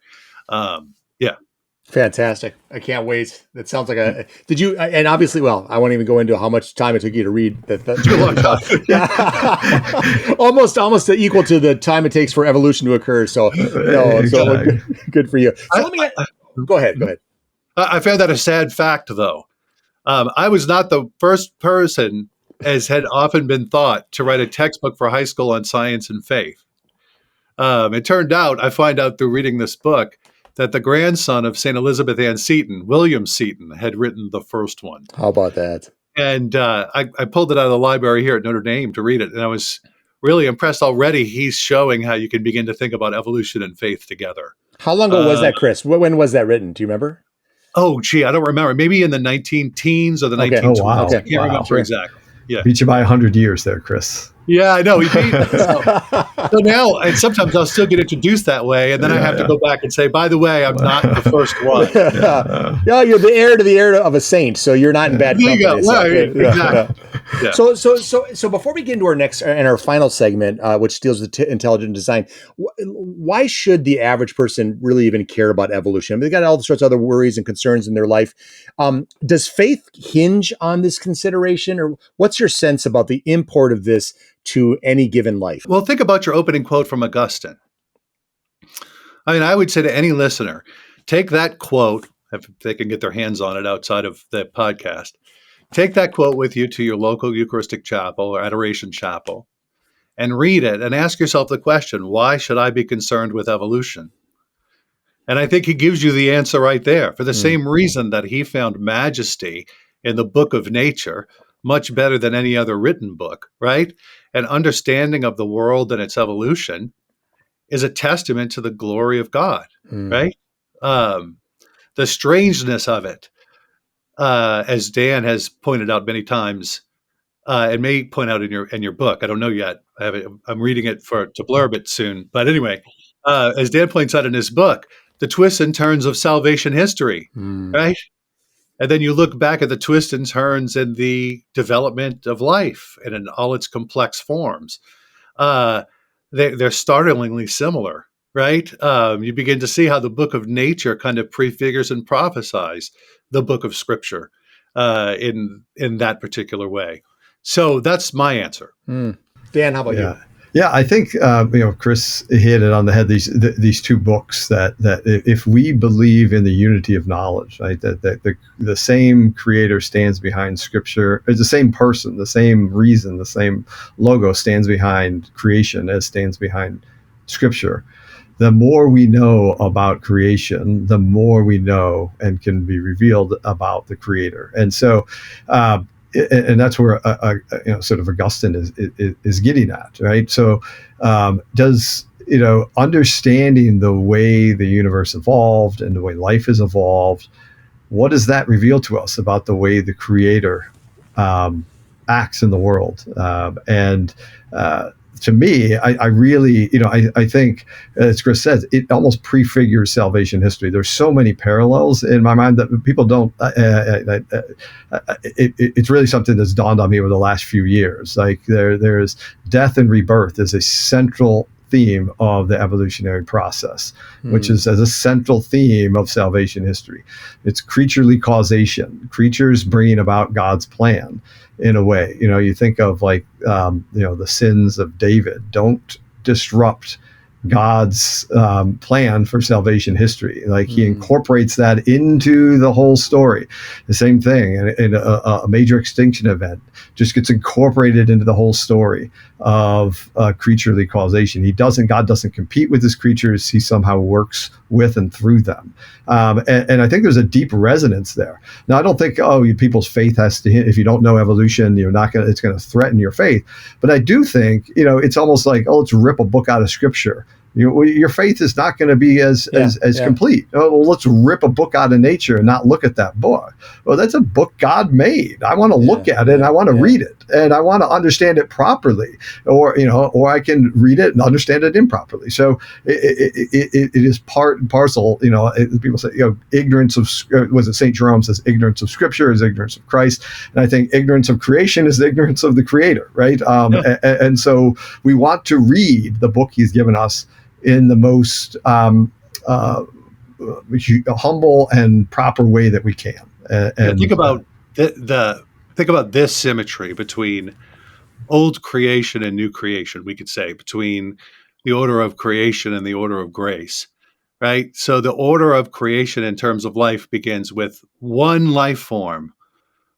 [SPEAKER 1] Fantastic. I can't wait. That sounds like did you, and obviously, well, I won't even go into how much time it took you to read that. Almost equal to the time it takes for evolution to occur. So, good for you. So go ahead.
[SPEAKER 2] I found that a sad fact, though. I was not the first person, as had often been thought, to write a textbook for high school on science and faith. It turned out, I find out through reading this book, that the grandson of St. Elizabeth Ann Seton, William Seton, had written the first one.
[SPEAKER 1] How about that?
[SPEAKER 2] And I pulled it out of the library here at Notre Dame to read it, and I was really impressed. Already he's showing how you can begin to think about evolution and faith together.
[SPEAKER 1] How long ago was that, Chris? When was that written? Do you remember?
[SPEAKER 2] Oh, gee, I don't remember. Maybe in the 19-teens or the 1920s.
[SPEAKER 3] Oh, wow.
[SPEAKER 2] I can't remember exactly. Yeah.
[SPEAKER 3] Beat you by 100 years there, Chris.
[SPEAKER 2] Yeah, I know. He beat me. So now, and sometimes I'll still get introduced that way, and then I have to go back and say, by the way, I'm not the first one.
[SPEAKER 1] Yeah, you're the heir of a saint, so you're not in bad company.
[SPEAKER 2] Exactly.
[SPEAKER 1] So before we get into our next and our final segment, which deals with intelligent design, why should the average person really even care about evolution? I mean, they got all sorts of other worries and concerns in their life. Does faith hinge on this consideration, or what's your sense about the import of this to any given life?
[SPEAKER 2] Well, think about your opening quote from Augustine. I mean, I would say to any listener, take that quote, if they can get their hands on it outside of the podcast, take that quote with you to your local Eucharistic chapel or adoration chapel and read it and ask yourself the question, why should I be concerned with evolution? And I think he gives you the answer right there. For the same reason that he found majesty in the book of nature much better than any other written book, right? An understanding of the world and its evolution is a testament to the glory of God, right? The strangeness of it, as Dan has pointed out many times, and may point out in your book. I don't know yet. I'm reading it to blurb it soon. But anyway, as Dan points out in his book, the twists and turns of salvation history, right? And then you look back at the twists and turns in the development of life and in all its complex forms. uh, they're startlingly similar, right? You begin to see how the book of nature kind of prefigures and prophesies the book of Scripture in that particular way. So that's my answer.
[SPEAKER 1] Dan, how about you?
[SPEAKER 3] Yeah, I think Chris hit it on the head. These two books that if we believe in the unity of knowledge, right, that the same Creator stands behind Scripture, it's the same person, the same reason, the same logo stands behind creation as stands behind Scripture. The more we know about creation, the more we know and can be revealed about the Creator, and so. And that's where sort of Augustine is getting at, right? So, does understanding the way the universe evolved and the way life has evolved, what does that reveal to us about the way the Creator acts in the world? To me, I really, I think, as Chris says, it almost prefigures salvation history. There's so many parallels in my mind that people don't. It's really something that's dawned on me over the last few years. Like there's death and rebirth is a central theme of the evolutionary process, which is as a central theme of salvation history. It's creaturely causation, creatures bringing about God's plan. In a way, you think of like, the sins of David don't disrupt God's plan for salvation history. Like he incorporates that into the whole story. The same thing in a major extinction event just gets incorporated into the whole story of creaturely causation. God doesn't compete with his creatures. He somehow works with and through them. And I think there's a deep resonance there. Now, I don't think, people's faith has to, if you don't know evolution, it's going to threaten your faith. But I do think, it's almost like, let's rip a book out of Scripture. Your faith is not going to be as complete. Let's rip a book out of nature and not look at that book. Well, that's a book God made. I want to look at it and I want to read it and I want to understand it properly, or I can read it and understand it improperly. So it is part and parcel. People say, ignorance of, was it St. Jerome says, ignorance of Scripture is ignorance of Christ, and I think ignorance of creation is ignorance of the Creator, right? And so we want to read the book He's given us in the most humble and proper way that we can. And
[SPEAKER 2] think about think about this symmetry between old creation and new creation. We could say between the order of creation and the order of grace, right? So the order of creation in terms of life begins with one life form,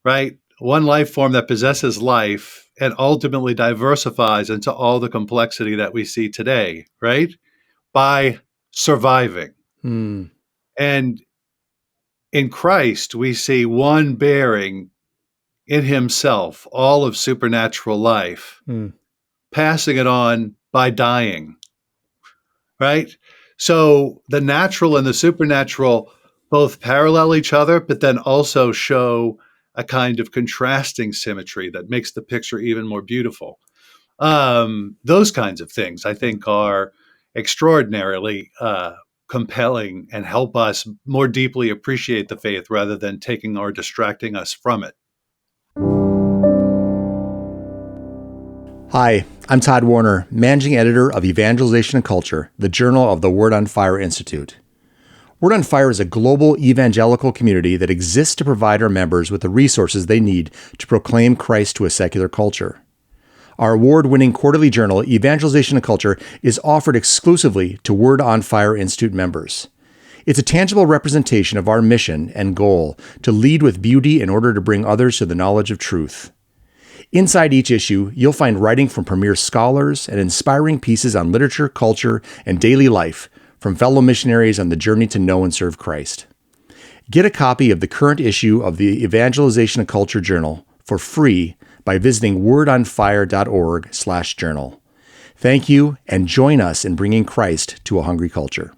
[SPEAKER 2] right? One life form that possesses life and ultimately diversifies into all the complexity that we see today, right? By surviving. And in Christ, we see one bearing in himself all of supernatural life, passing it on by dying, right? So the natural and the supernatural both parallel each other, but then also show a kind of contrasting symmetry that makes the picture even more beautiful. Those kinds of things, I think, are extraordinarily compelling and help us more deeply appreciate the faith rather than taking or distracting us from it.
[SPEAKER 1] Hi, I'm Todd Warner, Managing Editor of Evangelization Culture, the journal of the Word on Fire Institute. Word on Fire is a global evangelical community that exists to provide our members with the resources they need to proclaim Christ to a secular culture. Our award-winning quarterly journal, Evangelization Culture, is offered exclusively to Word on Fire Institute members. It's a tangible representation of our mission and goal to lead with beauty in order to bring others to the knowledge of truth. Inside each issue, you'll find writing from premier scholars and inspiring pieces on literature, culture, and daily life from fellow missionaries on the journey to know and serve Christ. Get a copy of the current issue of the Evangelization Culture Journal for free by visiting wordonfire.org/journal. Thank you, and join us in bringing Christ to a hungry culture.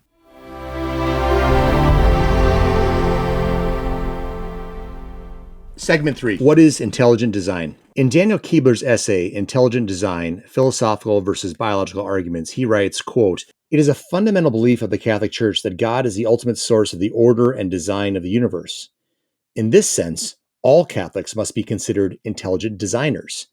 [SPEAKER 1] Segment 3. What is intelligent design? In Daniel Kuebler's essay, Intelligent Design, Philosophical versus Biological Arguments, he writes, quote, "It is a fundamental belief of the Catholic Church that God is the ultimate source of the order and design of the universe. In this sense, all Catholics must be considered intelligent designers.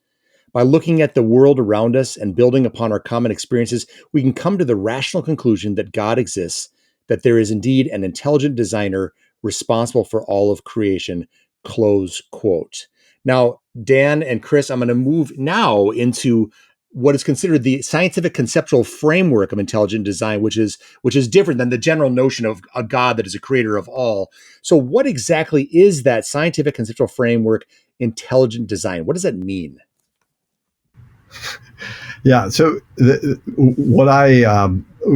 [SPEAKER 1] By looking at the world around us and building upon our common experiences, we can come to the rational conclusion that God exists, that there is indeed an intelligent designer responsible for all of creation, close quote. Now, Dan and Chris, I'm going to move now into what is considered the scientific conceptual framework of intelligent design, which is different than the general notion of a God that is a creator of all. So what exactly is that scientific conceptual framework, intelligent design? What does that mean?
[SPEAKER 3] Yeah. So what I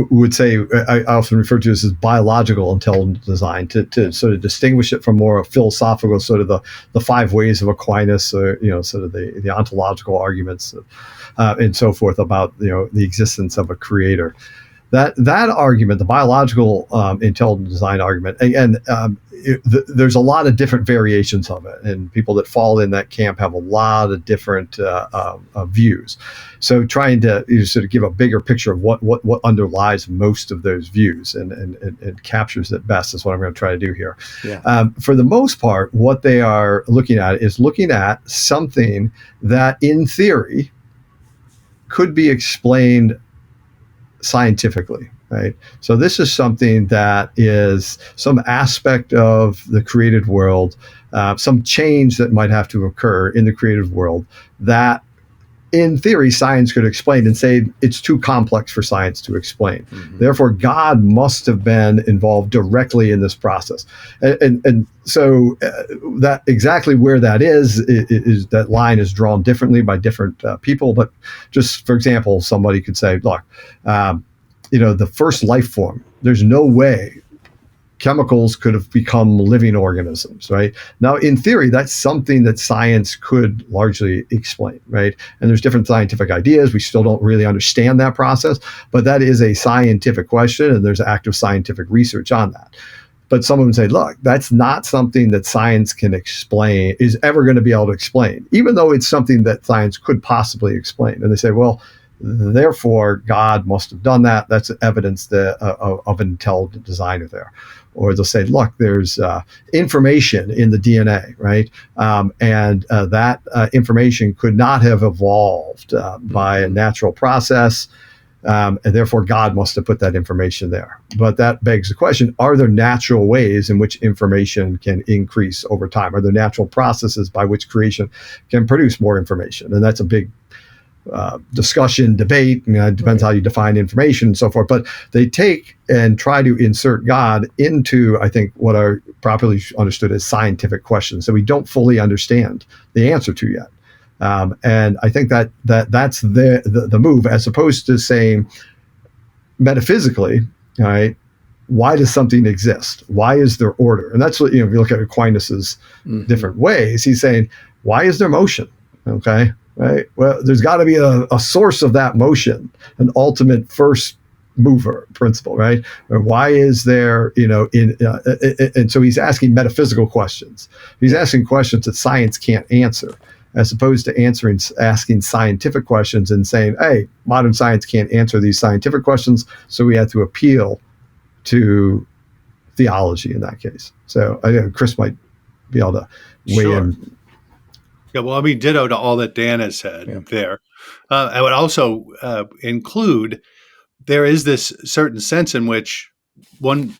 [SPEAKER 3] would say, I often refer to this as biological intelligent design to sort of distinguish it from more philosophical, sort of the five ways of Aquinas, or sort of the ontological arguments and so forth about the existence of a creator. That argument, the biological intelligent design argument, and there's a lot of different variations of it, and people that fall in that camp have a lot of different views. So trying to sort of give a bigger picture of what underlies most of those views and captures it best is what I'm going to try to do here.
[SPEAKER 1] Yeah.
[SPEAKER 3] For the most part, what they are looking at is looking at something that, in theory, could be explained scientifically, right? So this is something that is some aspect of the created world, some change that might have to occur in the created world that, in theory, science could explain and say it's too complex for science to explain. Mm-hmm. Therefore, God must have been involved directly in this process. And so that exactly where that is that line is drawn differently by different people. But just for example, somebody could say, look, the first life form, there's no way chemicals could have become living organisms, right? Now, in theory, that's something that science could largely explain, right? And there's different scientific ideas. We still don't really understand that process, but that is a scientific question, and there's active scientific research on that. But someone would say, look, that's not something that science can explain, is ever going to be able to explain, even though it's something that science could possibly explain. And they say, well, therefore, God must have done that. That's evidence of an intelligent designer there. Or they'll say, look, there's information in the DNA, right? And that information could not have evolved by a natural process. And therefore, God must have put that information there. But that begs the question, are there natural ways in which information can increase over time? Are there natural processes by which creation can produce more information? And that's a big discussion, debate, it depends how you define information and so forth, but they take and try to insert God into, I think, what are properly understood as scientific questions that we don't fully understand the answer to yet. And I think that's the move, as opposed to saying metaphysically, all right, why does something exist? Why is there order? And that's what, if you look at Aquinas's different ways, he's saying, why is there motion? Okay. Right. Well, there's got to be a source of that motion, an ultimate first mover principle, right? Or why is there, and so he's asking metaphysical questions. He's asking questions that science can't answer, as opposed to asking scientific questions and saying, hey, modern science can't answer these scientific questions, so we have to appeal to theology in that case. So I think Chris might be able to weigh in.
[SPEAKER 2] Yeah, well, I mean, ditto to all that Dan has said there. I would also include there is this certain sense in which one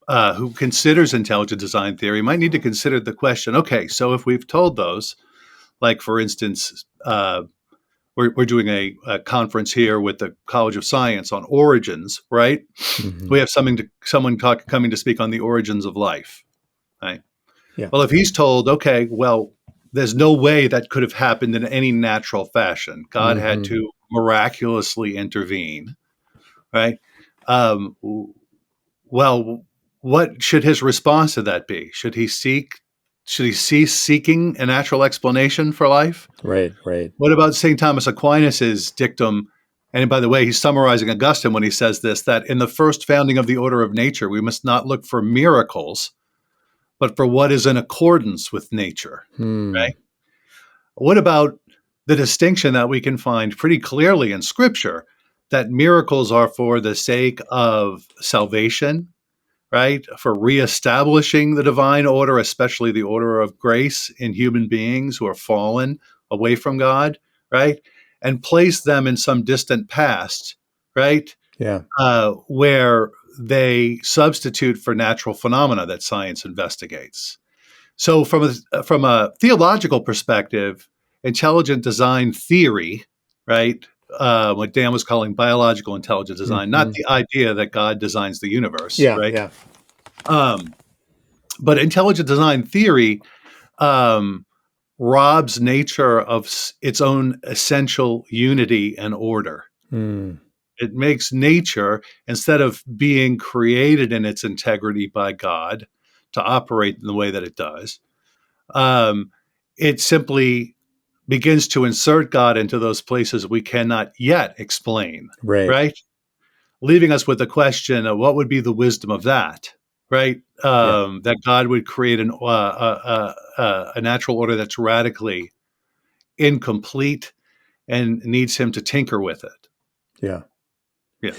[SPEAKER 2] who considers intelligent design theory might need to consider the question, okay, so if we've told those, like, for instance, we're doing a conference here with the College of Science on origins, right? Mm-hmm. We have someone coming to speak on the origins of life, right? Yeah. Well, if he's told, okay, well, there's no way that could have happened in any natural fashion. God had to miraculously intervene, right? Well, what should his response to that be? Should he cease seeking a natural explanation for life?
[SPEAKER 1] Right.
[SPEAKER 2] What about St. Thomas Aquinas's dictum? And by the way, he's summarizing Augustine when he says this, that in the first founding of the order of nature, we must not look for miracles, but for what is in accordance with nature, right? What about the distinction that we can find pretty clearly in Scripture, that miracles are for the sake of salvation, right? For reestablishing the divine order, especially the order of grace in human beings who are fallen away from God, right? And place them in some distant past, right?
[SPEAKER 1] Yeah.
[SPEAKER 2] Where they substitute for natural phenomena that science investigates. So from a theological perspective, intelligent design theory, right? What Dan was calling biological intelligent design, not the idea that God designs the universe,
[SPEAKER 1] Yeah.
[SPEAKER 2] right?
[SPEAKER 1] Yeah.
[SPEAKER 2] But intelligent design theory robs nature of its own essential unity and order.
[SPEAKER 1] Mm.
[SPEAKER 2] It makes nature, instead of being created in its integrity by God to operate in the way that it does, it simply begins to insert God into those places we cannot yet explain, right? Leaving us with the question of what would be the wisdom of that, right? That God would create a natural order that's radically incomplete and needs him to tinker with it.
[SPEAKER 1] Yeah.
[SPEAKER 2] Yeah.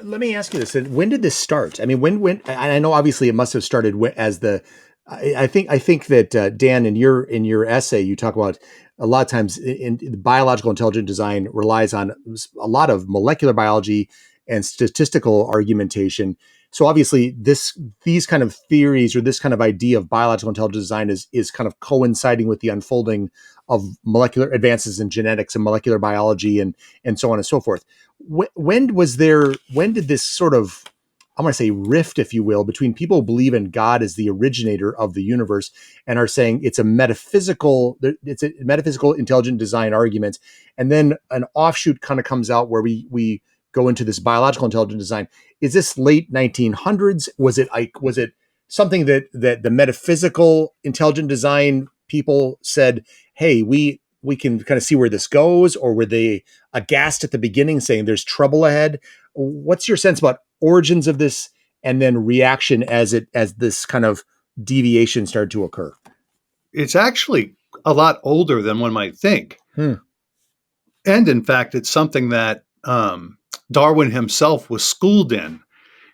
[SPEAKER 1] Let me ask you this. When did this start? I mean, when I know obviously it must have started as the, I think that Dan, in your essay, you talk about a lot of times in biological intelligent design relies on a lot of molecular biology and statistical argumentation. So obviously these kind of theories or this kind of idea of biological intelligent design is kind of coinciding with the unfolding of molecular advances in genetics and molecular biology and so on and so forth. When did this sort of, I'm going to say rift, if you will, between people who believe in God as the originator of the universe and are saying it's a metaphysical intelligent design argument, and then an offshoot kind of comes out where we go into this biological intelligent design? Is this late 1900s? Was it something that the metaphysical intelligent design people said, hey, we can kind of see where this goes? Or were they aghast at the beginning saying there's trouble ahead? What's your sense about origins of this and then reaction as this kind of deviation started to occur?
[SPEAKER 2] It's actually a lot older than one might think. And in fact, it's something that Darwin himself was schooled in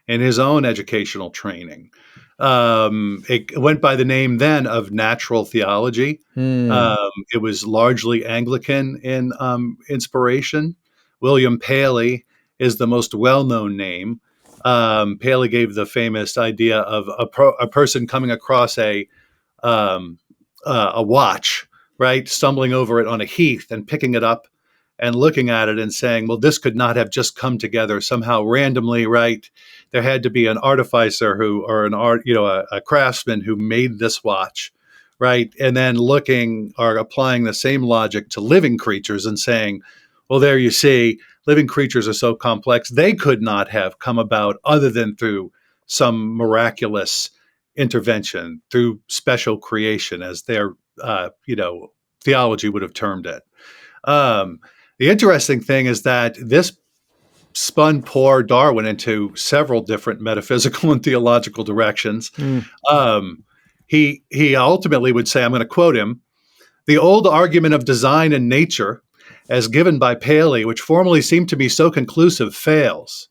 [SPEAKER 2] his own educational training. It went by the name then of natural theology. It was largely Anglican in inspiration. William Paley is the most well-known name. Paley gave the famous idea of a person coming across a watch, right, stumbling over it on a heath and picking it up and looking at it and saying, well, this could not have just come together somehow randomly, right? There had to be an artificer a craftsman who made this watch, right? And then looking or applying the same logic to living creatures and saying, well, there you see, living creatures are so complex, they could not have come about other than through some miraculous intervention, through special creation, as their theology would have termed it. The interesting thing is that this spun poor Darwin into several different metaphysical and theological directions. He ultimately would say, I'm going to quote him, "The old argument of design and nature, as given by Paley, which formerly seemed to be so conclusive, fails.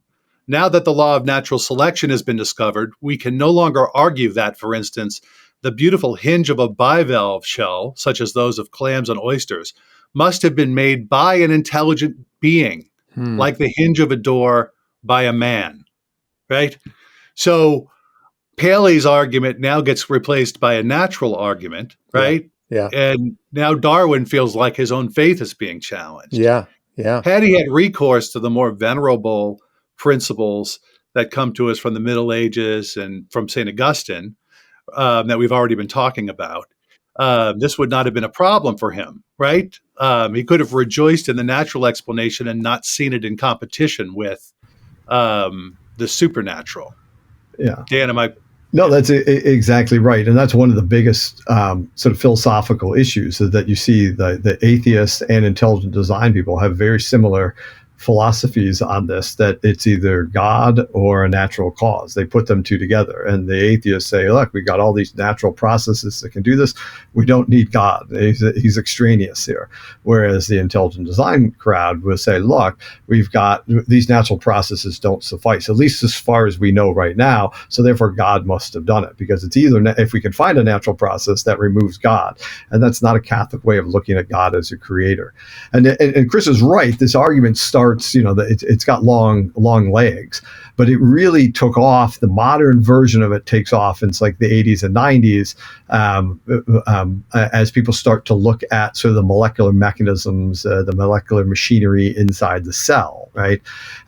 [SPEAKER 2] Now that the law of natural selection has been discovered, we can no longer argue that, for instance, the beautiful hinge of a bivalve shell, such as those of clams and oysters, must have been made by an intelligent being, like the hinge of a door by a man," right? So Paley's argument now gets replaced by a natural argument, right?
[SPEAKER 1] Yeah.
[SPEAKER 2] And now Darwin feels like his own faith is being challenged.
[SPEAKER 1] Yeah.
[SPEAKER 2] Had he had recourse to the more venerable principles that come to us from the Middle Ages and from St. Augustine, that we've already been talking about, this would not have been a problem for him, right? He could have rejoiced in the natural explanation and not seen it in competition with the supernatural.
[SPEAKER 3] Yeah.
[SPEAKER 2] Dan, am I?
[SPEAKER 3] No, that's exactly right. And that's one of the biggest sort of philosophical issues, is that you see the atheists and intelligent design people have very similar philosophies on this, that it's either God or a natural cause. They put them two together. And the atheists say, look, we got all these natural processes that can do this. We don't need God. He's extraneous here. Whereas the intelligent design crowd will say, look, we've got these natural processes don't suffice, at least as far as we know right now. So therefore, God must have done it, because it's either, if we can find a natural process that removes God. And that's not a Catholic way of looking at God as a creator. And Chris is right. This argument starts, it's got long legs, but it really took off. The modern version of it takes off in like the 80s and 90s as people start to look at sort of the molecular mechanisms, the molecular machinery inside the cell, right?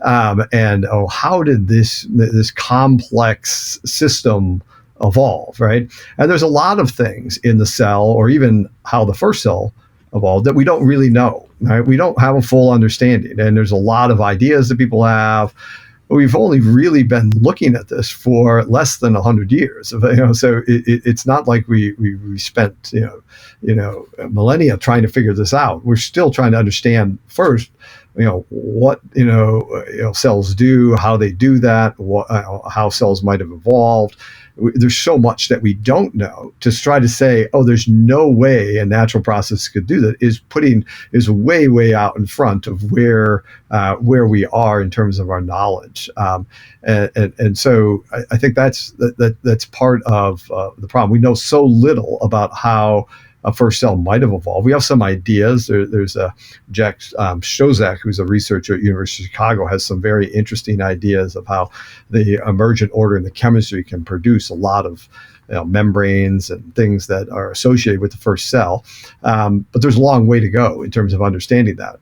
[SPEAKER 3] How did this complex system evolve, right? And there's a lot of things in the cell, or even how the first cell evolved, that we don't really know, right? We don't have a full understanding. And there's a lot of ideas that people have. But we've only really been looking at this for less than 100 years. So it's not like we spent millennia trying to figure this out. We're still trying to understand first, what cells do, how they do that, how cells might have evolved. There's so much that we don't know. To try to say, there's no way a natural process could do that is way out in front of where we are in terms of our knowledge. And so I think that's part of the problem. We know so little about how a first cell might have evolved. We have some ideas. There's Jack Szostak, who's a researcher at University of Chicago, has some very interesting ideas of how the emergent order in the chemistry can produce a lot of membranes and things that are associated with the first cell. But there's a long way to go in terms of understanding that.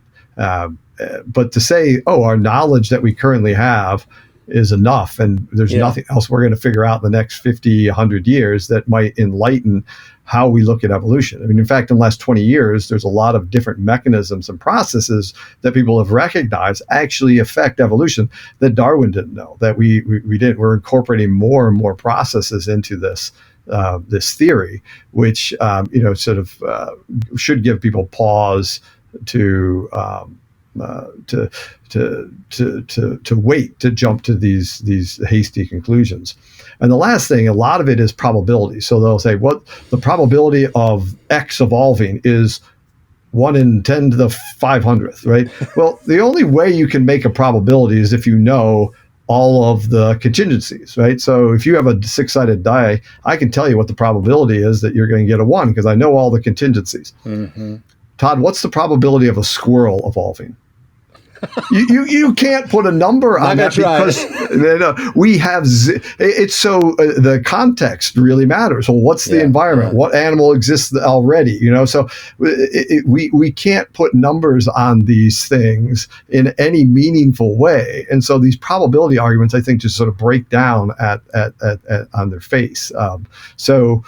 [SPEAKER 3] But to say, our knowledge that we currently have is enough, and there's nothing else we're going to figure out in the next 50, 100 years that might enlighten how we look at evolution. I mean, in fact, in the last 20 years, there's a lot of different mechanisms and processes that people have recognized actually affect evolution that Darwin didn't know, that we didn't. We're incorporating more and more processes into this theory, which should give people pause to wait to jump to these hasty conclusions. And the last thing, a lot of it is probability. So they'll say, what the probability of X evolving is 1 in 10 to the 500th, right? Well, the only way you can make a probability is if you know all of the contingencies, right? So if you have a 6-sided die, I can tell you what the probability is that you're going to get a 1 because I know all the contingencies. Mm-hmm. Todd, what's the probability of a squirrel evolving? You can't put a number on that because we have it's so the context really matters. Well, what's the environment? What animal exists already? So we can't put numbers on these things in any meaningful way, and so these probability arguments, I think, just sort of break down at on their face. So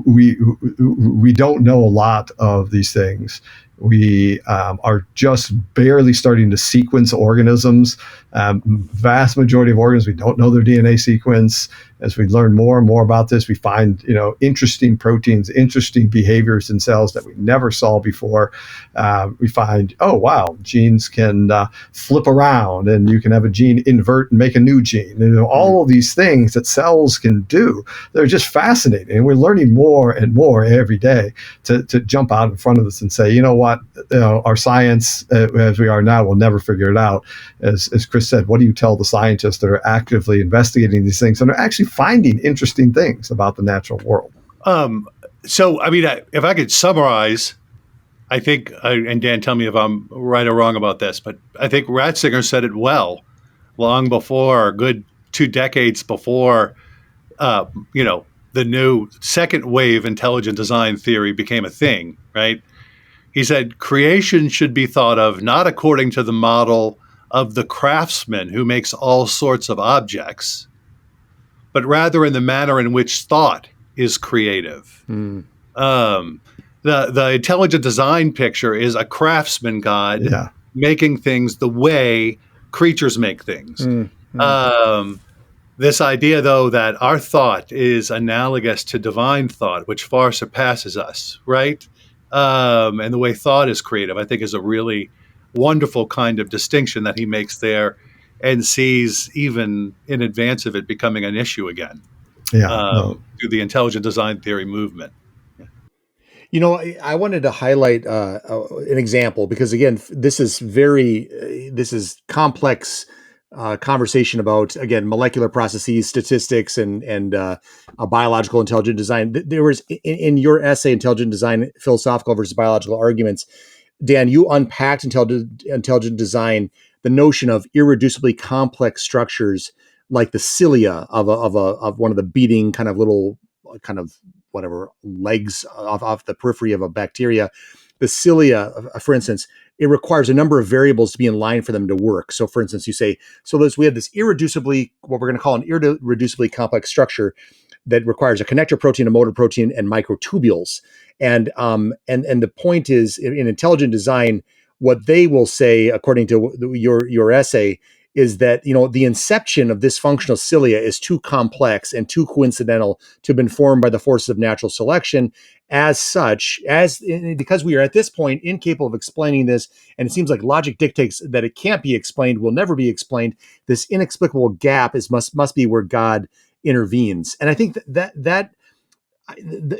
[SPEAKER 3] we don't know a lot of these things. We are just barely starting to sequence organisms. Vast majority of organisms, we don't know their DNA sequence. As we learn more and more about this, we find interesting proteins, interesting behaviors in cells that we never saw before. We find, genes can flip around, and you can have a gene invert and make a new gene. And all of these things that cells can do, they're just fascinating. And we're learning more and more every day to jump out in front of us and say, our science, as we are now, will never figure it out. As Chris said, what do you tell the scientists that are actively investigating these things and are actually finding interesting things about the natural world?
[SPEAKER 2] So, I mean, if I could summarize, I think, and Dan, tell me if I'm right or wrong about this, but I think Ratzinger said it well, long before, a good 2 decades before, the new second wave intelligent design theory became a thing, right? He said, creation should be thought of not according to the model of the craftsman who makes all sorts of objects, but rather in the manner in which thought is creative. Mm. The intelligent design picture is a craftsman god making things the way creatures make things. Mm. This idea, though, that our thought is analogous to divine thought, which far surpasses us, right? And the way thought is creative, I think, is a really wonderful kind of distinction that he makes there, and sees even in advance of it becoming an issue again
[SPEAKER 3] Yeah. No.
[SPEAKER 2] through the intelligent design theory movement.
[SPEAKER 1] I wanted to highlight an example because, again, this is complex conversation about, again, molecular processes, statistics, and a biological intelligent design. There was in your essay, Intelligent Design, Philosophical versus Biological Arguments, Dan, you unpacked intelligent design, the notion of irreducibly complex structures like the cilia of one of the beating kind of little kind of whatever legs off the periphery of a bacteria. The cilia, for instance, it requires a number of variables to be in line for them to work. So, for instance, you say, we have this what we're going to call an irreducibly complex structure that requires a connector protein, a motor protein, and microtubules. And the point is, in intelligent design, what they will say, according to your essay, is that the inception of this functional cilia is too complex and too coincidental to have been formed by the forces of natural selection. As such, because we are at this point incapable of explaining this, and it seems like logic dictates that it can't be explained, will never be explained. This inexplicable gap must be where God intervenes. And I think that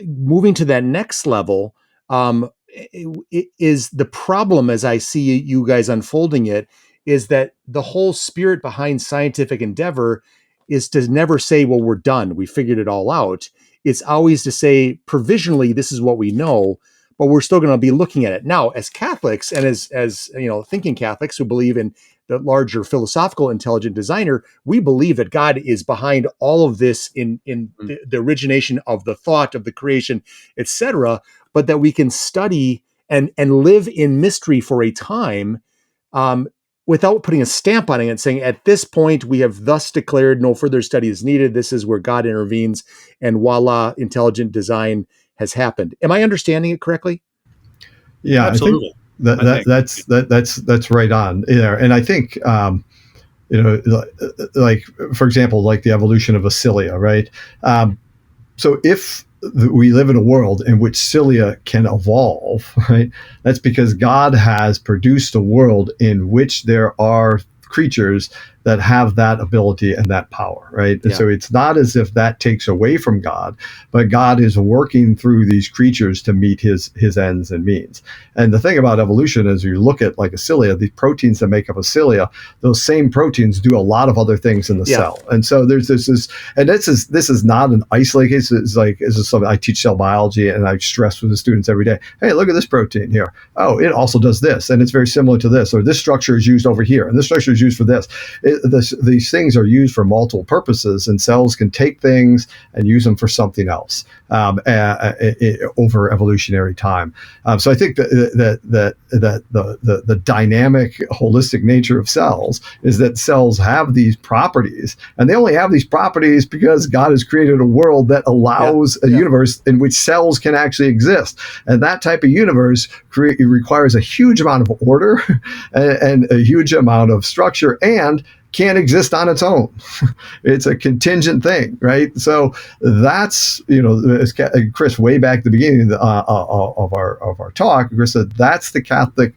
[SPEAKER 1] moving to that next level it is the problem, as I see you guys unfolding it, is that the whole spirit behind scientific endeavor is to never say, well, we're done, we figured it all out. It's always to say, provisionally, this is what we know, but we're still going to be looking at it. Now, as Catholics and as thinking Catholics who believe in the larger philosophical intelligent designer, we believe that God is behind all of this in the origination of the thought of the creation, etc., but that we can study and live in mystery for a time without putting a stamp on it and saying, at this point, we have thus declared no further study is needed. This is where God intervenes, and voila, intelligent design has happened. Am I understanding it correctly?
[SPEAKER 3] Yeah,
[SPEAKER 2] absolutely.
[SPEAKER 3] That's right on there. And I think, like, for example, like the evolution of a cilia, right? So if we live in a world in which cilia can evolve, right? That's because God has produced a world in which there are creatures that have that ability and that power, right? And so it's not as if that takes away from God, but God is working through these creatures to meet his ends and means. And the thing about evolution is, you look at like a cilia, the proteins that make up a cilia, those same proteins do a lot of other things in the cell. And so there's this and this is not an isolated case. This is something I teach cell biology, and I stress with the students every day. Hey, look at this protein here. Oh, it also does this, and it's very similar to this, or this structure is used over here, and this structure is used for this. These things are used for multiple purposes, and cells can take things and use them for something else over evolutionary time. So I think that the dynamic, holistic nature of cells is that cells have these properties, and they only have these properties because God has created a world that allows a universe in which cells can actually exist. And that type of universe requires a huge amount of order and a huge amount of structure, and can't exist on its own. It's a contingent thing, right? So that's, Chris, way back at the beginning of our talk, Chris said that's the Catholic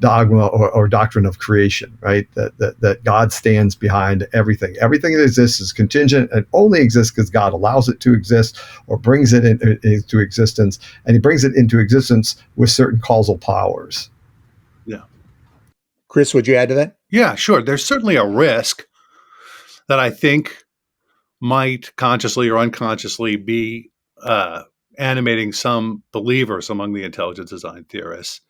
[SPEAKER 3] dogma or doctrine of creation, right? That God stands behind everything. Everything that exists is contingent and only exists because God allows it to exist or brings it into existence, and he brings it into existence with certain causal powers.
[SPEAKER 2] Yeah.
[SPEAKER 1] Chris, would you add to that?
[SPEAKER 2] Yeah, sure. There's certainly a risk that I think might consciously or unconsciously be animating some believers among the intelligent design theorists.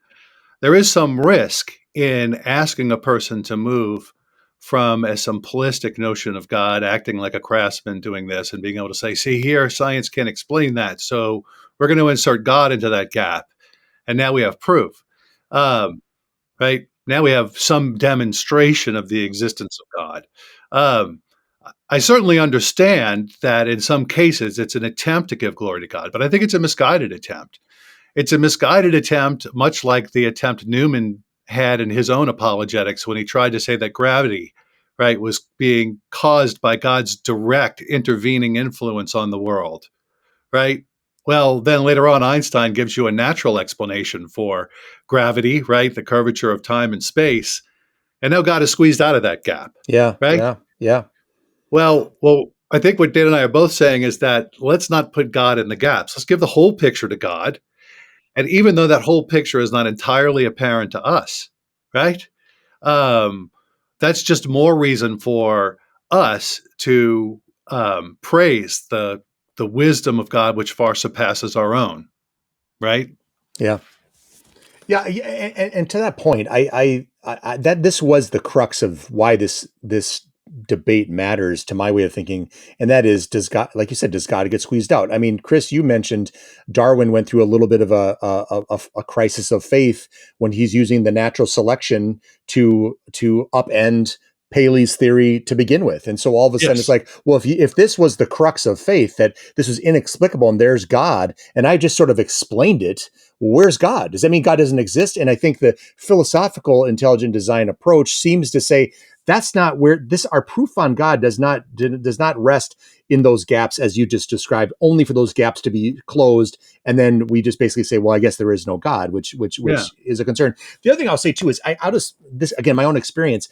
[SPEAKER 2] There is some risk in asking a person to move from a simplistic notion of God acting like a craftsman doing this and being able to say, see here, science can't explain that, so we're going to insert God into that gap. And now we have proof. Right? Now we have some demonstration of the existence of God. I certainly understand that in some cases it's an attempt to give glory to God, but I think it's a misguided attempt. It's a misguided attempt, much like the attempt Newman had in his own apologetics when he tried to say that gravity, right, was being caused by God's direct intervening influence on the world, right? Well, then later on, Einstein gives you a natural explanation for gravity, right? The curvature of time and space. And now God is squeezed out of that gap,
[SPEAKER 1] Yeah,
[SPEAKER 2] right?
[SPEAKER 1] yeah, yeah.
[SPEAKER 2] Well, I think what Dan and I are both saying is that let's not put God in the gaps. Let's give the whole picture to God. And even though that whole picture is not entirely apparent to us, right? Um, that's just more reason for us to praise the wisdom of God, which far surpasses our own, right?
[SPEAKER 1] Yeah. Yeah, and to that point, I that this was the crux of why this debate matters to my way of thinking, and that is, does God, like you said, does God get squeezed out? I mean, Chris, you mentioned Darwin went through a little bit of a crisis of faith when he's using the natural selection to upend Paley's theory to begin with, and so all of a sudden it's
[SPEAKER 2] Yes.
[SPEAKER 1] like, well, if this was the crux of faith, that this was inexplicable, and there's God, and I just sort of explained it. Where's God? Does that mean God doesn't exist? And I think the philosophical intelligent design approach seems to say that's not where our proof on God does not rest in those gaps as you just described, only for those gaps to be closed, and then we just basically say, well, I guess there is no God, which
[SPEAKER 2] Yeah.
[SPEAKER 1] is a concern. The other thing I'll say too is I'll just, this again, my own experience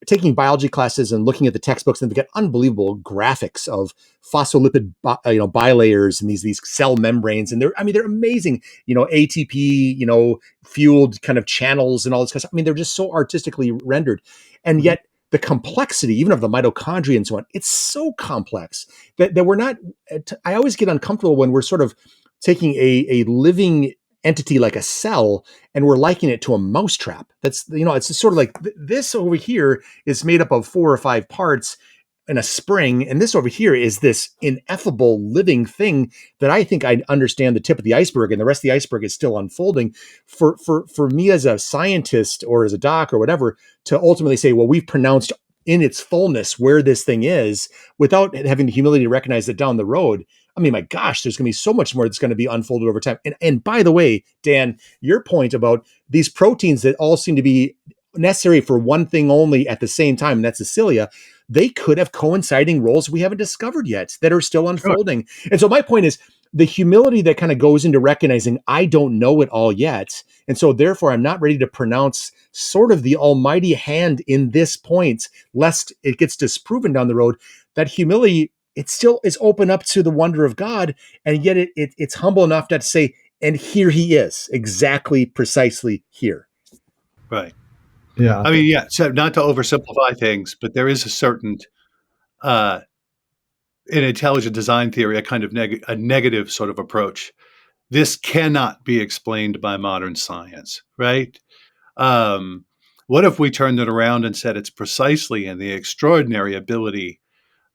[SPEAKER 1] taking biology classes and looking at the textbooks, and they get unbelievable graphics of phospholipid bilayers and these cell membranes, and they're amazing, ATP fueled kind of channels and all this kind of stuff. I mean, they're just so artistically rendered, and yet the complexity even of the mitochondria and so on, it's so complex that we're not. I always get uncomfortable when we're sort of taking a living entity like a cell and we're likening it to a mousetrap. That's, it's sort of like this over here is made up of 4 or 5 parts in a spring, and this over here is this ineffable living thing that I think I understand the tip of the iceberg, and the rest of the iceberg is still unfolding. For me as a scientist or as a doc or whatever to ultimately say, well, we've pronounced in its fullness where this thing is, without having the humility to recognize that down the road, I mean, my gosh, there's going to be so much more that's going to be unfolded over time. And by the way, Dan, your point about these proteins that all seem to be necessary for one thing only at the same time, and that's the cilia, they could have coinciding roles we haven't discovered yet that are still unfolding. Sure. And so my point is the humility that kind of goes into recognizing I don't know it all yet. And so therefore I'm not ready to pronounce sort of the almighty hand in this point, lest it gets disproven down the road. That humility, it still is open up to the wonder of God, and yet it's humble enough to say, and here he is, exactly, precisely here.
[SPEAKER 2] Right.
[SPEAKER 3] Yeah.
[SPEAKER 2] I mean, yeah, so not to oversimplify things, but there is a certain, in intelligent design theory, a kind of a negative sort of approach. This cannot be explained by modern science, right? What if we turned it around and said it's precisely in the extraordinary ability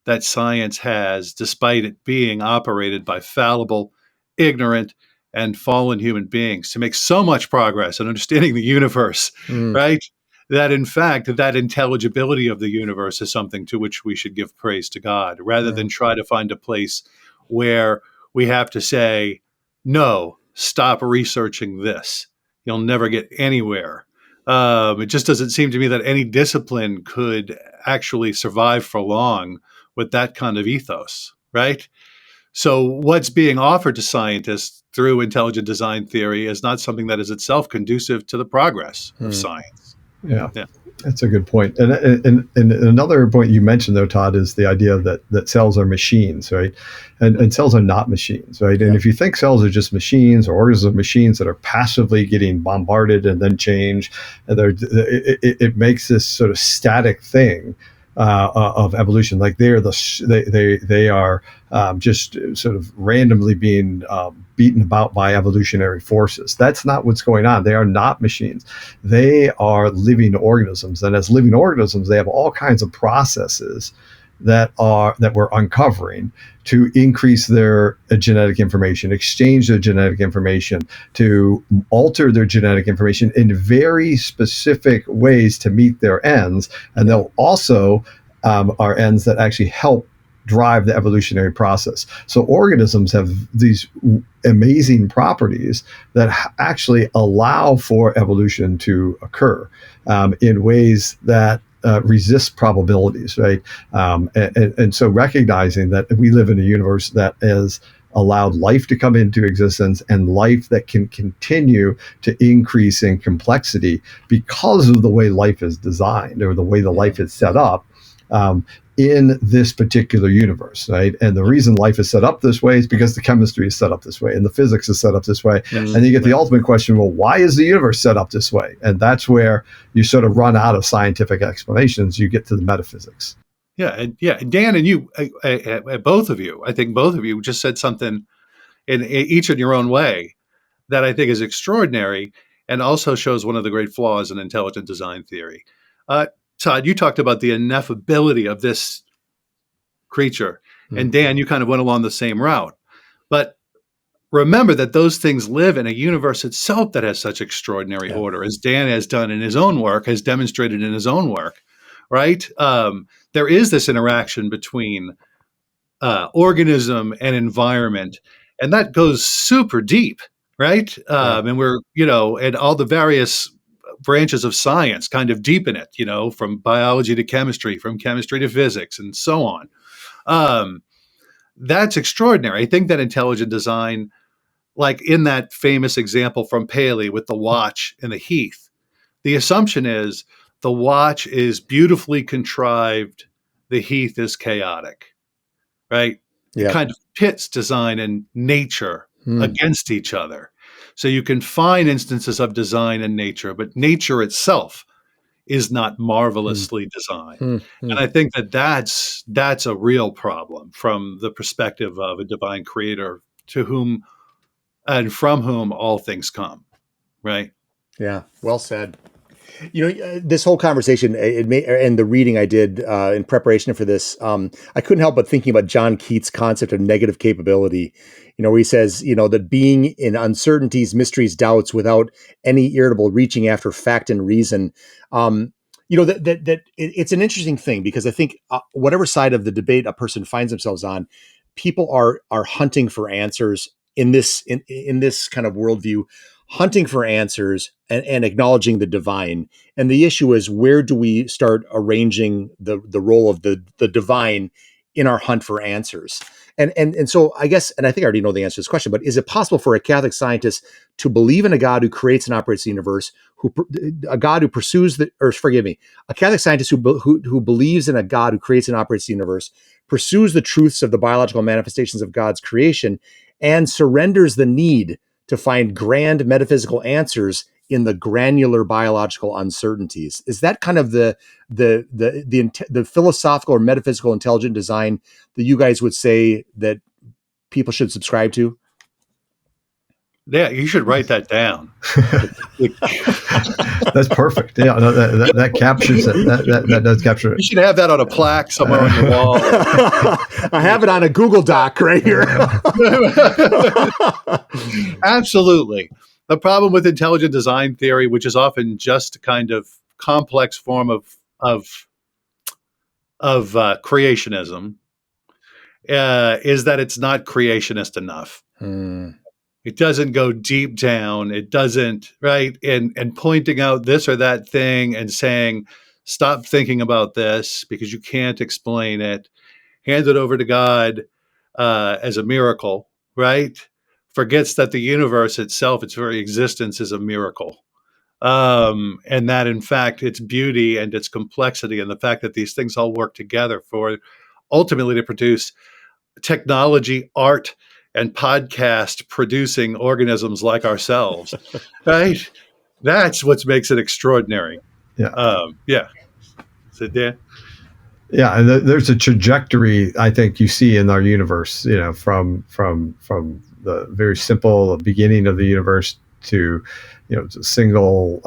[SPEAKER 2] that science has, despite it being operated by fallible, ignorant, and fallen human beings, to make so much progress in understanding the universe, right? That in fact, that intelligibility of the universe is something to which we should give praise to God, rather than try to find a place where we have to say, no, stop researching this. You'll never get anywhere. It just doesn't seem to me that any discipline could actually survive for long with that kind of ethos, right? So what's being offered to scientists through intelligent design theory is not something that is itself conducive to the progress of science.
[SPEAKER 3] Yeah, that's a good point. And another point you mentioned, though, Todd, is the idea that cells are machines, right? And cells are not machines, right? And if you think cells are just machines, or organisms are machines that are passively getting bombarded and then change, and it makes this sort of static thing of evolution, like they are just sort of randomly being beaten about by evolutionary forces. That's not what's going on. They are not machines. They are living organisms, and as living organisms, they have all kinds of processes that we're uncovering to increase their genetic information, exchange their genetic information, to alter their genetic information in very specific ways to meet their ends. And they'll also are ends that actually help drive the evolutionary process. So organisms have these amazing properties that actually allow for evolution to occur in ways that resist probabilities, right? And so recognizing that we live in a universe that is allowed life to come into existence, and life that can continue to increase in complexity because of the way life is designed or the way the life is set up. In this particular universe, right? And the reason life is set up this way is because the chemistry is set up this way and the physics is set up this way. And you get the ultimate question, well, why is the universe set up this way? And that's where you sort of run out of scientific explanations. You get to the metaphysics.
[SPEAKER 2] And Dan and you, both of you, I think both of you just said something in each in your own way that I think is extraordinary and also shows one of the great flaws in intelligent design theory. Todd, you talked about the ineffability of this creature. And Dan, you kind of went along the same route. But remember that those things live in a universe itself that has such extraordinary order, as Dan has done in his own work, has demonstrated in his own work, right? There is this interaction between organism and environment, and that goes super deep, right? And we're, and all the various branches of science kind of deepen it, from biology to chemistry, from chemistry to physics, and so on. That's extraordinary. I think that intelligent design, like in that famous example from Paley with the watch and the heath, the assumption is the watch is beautifully contrived, the heath is chaotic, right? It kind of pits design and nature against each other. So you can find instances of design in nature, but nature itself is not marvelously designed. And I think that that's a real problem from the perspective of a divine creator to whom and from whom all things come, right?
[SPEAKER 1] Yeah, well said. This whole conversation and the reading I did in preparation for this, I couldn't help but thinking about John Keats' concept of negative capability, where he says, that being in uncertainties, mysteries, doubts, without any irritable reaching after fact and reason, that it's an interesting thing, because I think whatever side of the debate a person finds themselves on, people are hunting for answers in this kind of worldview, hunting for answers and acknowledging the divine. And the issue is, where do we start arranging the role of the divine in our hunt for answers? And so I guess, and I think I already know the answer to this question, but is it possible for a Catholic scientist to believe in a God who creates and operates the universe, a God who pursues a Catholic scientist who believes in a God who creates and operates the universe, pursues the truths of the biological manifestations of God's creation, and surrenders the need to find grand metaphysical answers in the granular biological uncertainties? Is that kind of the philosophical or metaphysical intelligent design that you guys would say that people should subscribe to?
[SPEAKER 2] Yeah, you should write that down.
[SPEAKER 3] That's perfect. Yeah, no, that captures it. That does capture it.
[SPEAKER 2] You should have that on a plaque somewhere on your wall.
[SPEAKER 1] I have it on a Google Doc right here.
[SPEAKER 2] Absolutely. The problem with intelligent design theory, which is often just a kind of complex form of creationism, is that it's not creationist enough. It doesn't go deep down. It doesn't, right? And pointing out this or that thing and saying, stop thinking about this because you can't explain it. Hand it over to God as a miracle, right? Forgets that the universe itself, its very existence, is a miracle. And that, in fact, its beauty and its complexity and the fact that these things all work together for ultimately to produce technology, art, and podcast producing organisms like ourselves, right? That's what makes it extraordinary.
[SPEAKER 3] Yeah.
[SPEAKER 2] So, Dan?
[SPEAKER 3] Yeah, and there's a trajectory I think you see in our universe, from the very simple beginning of the universe to, single,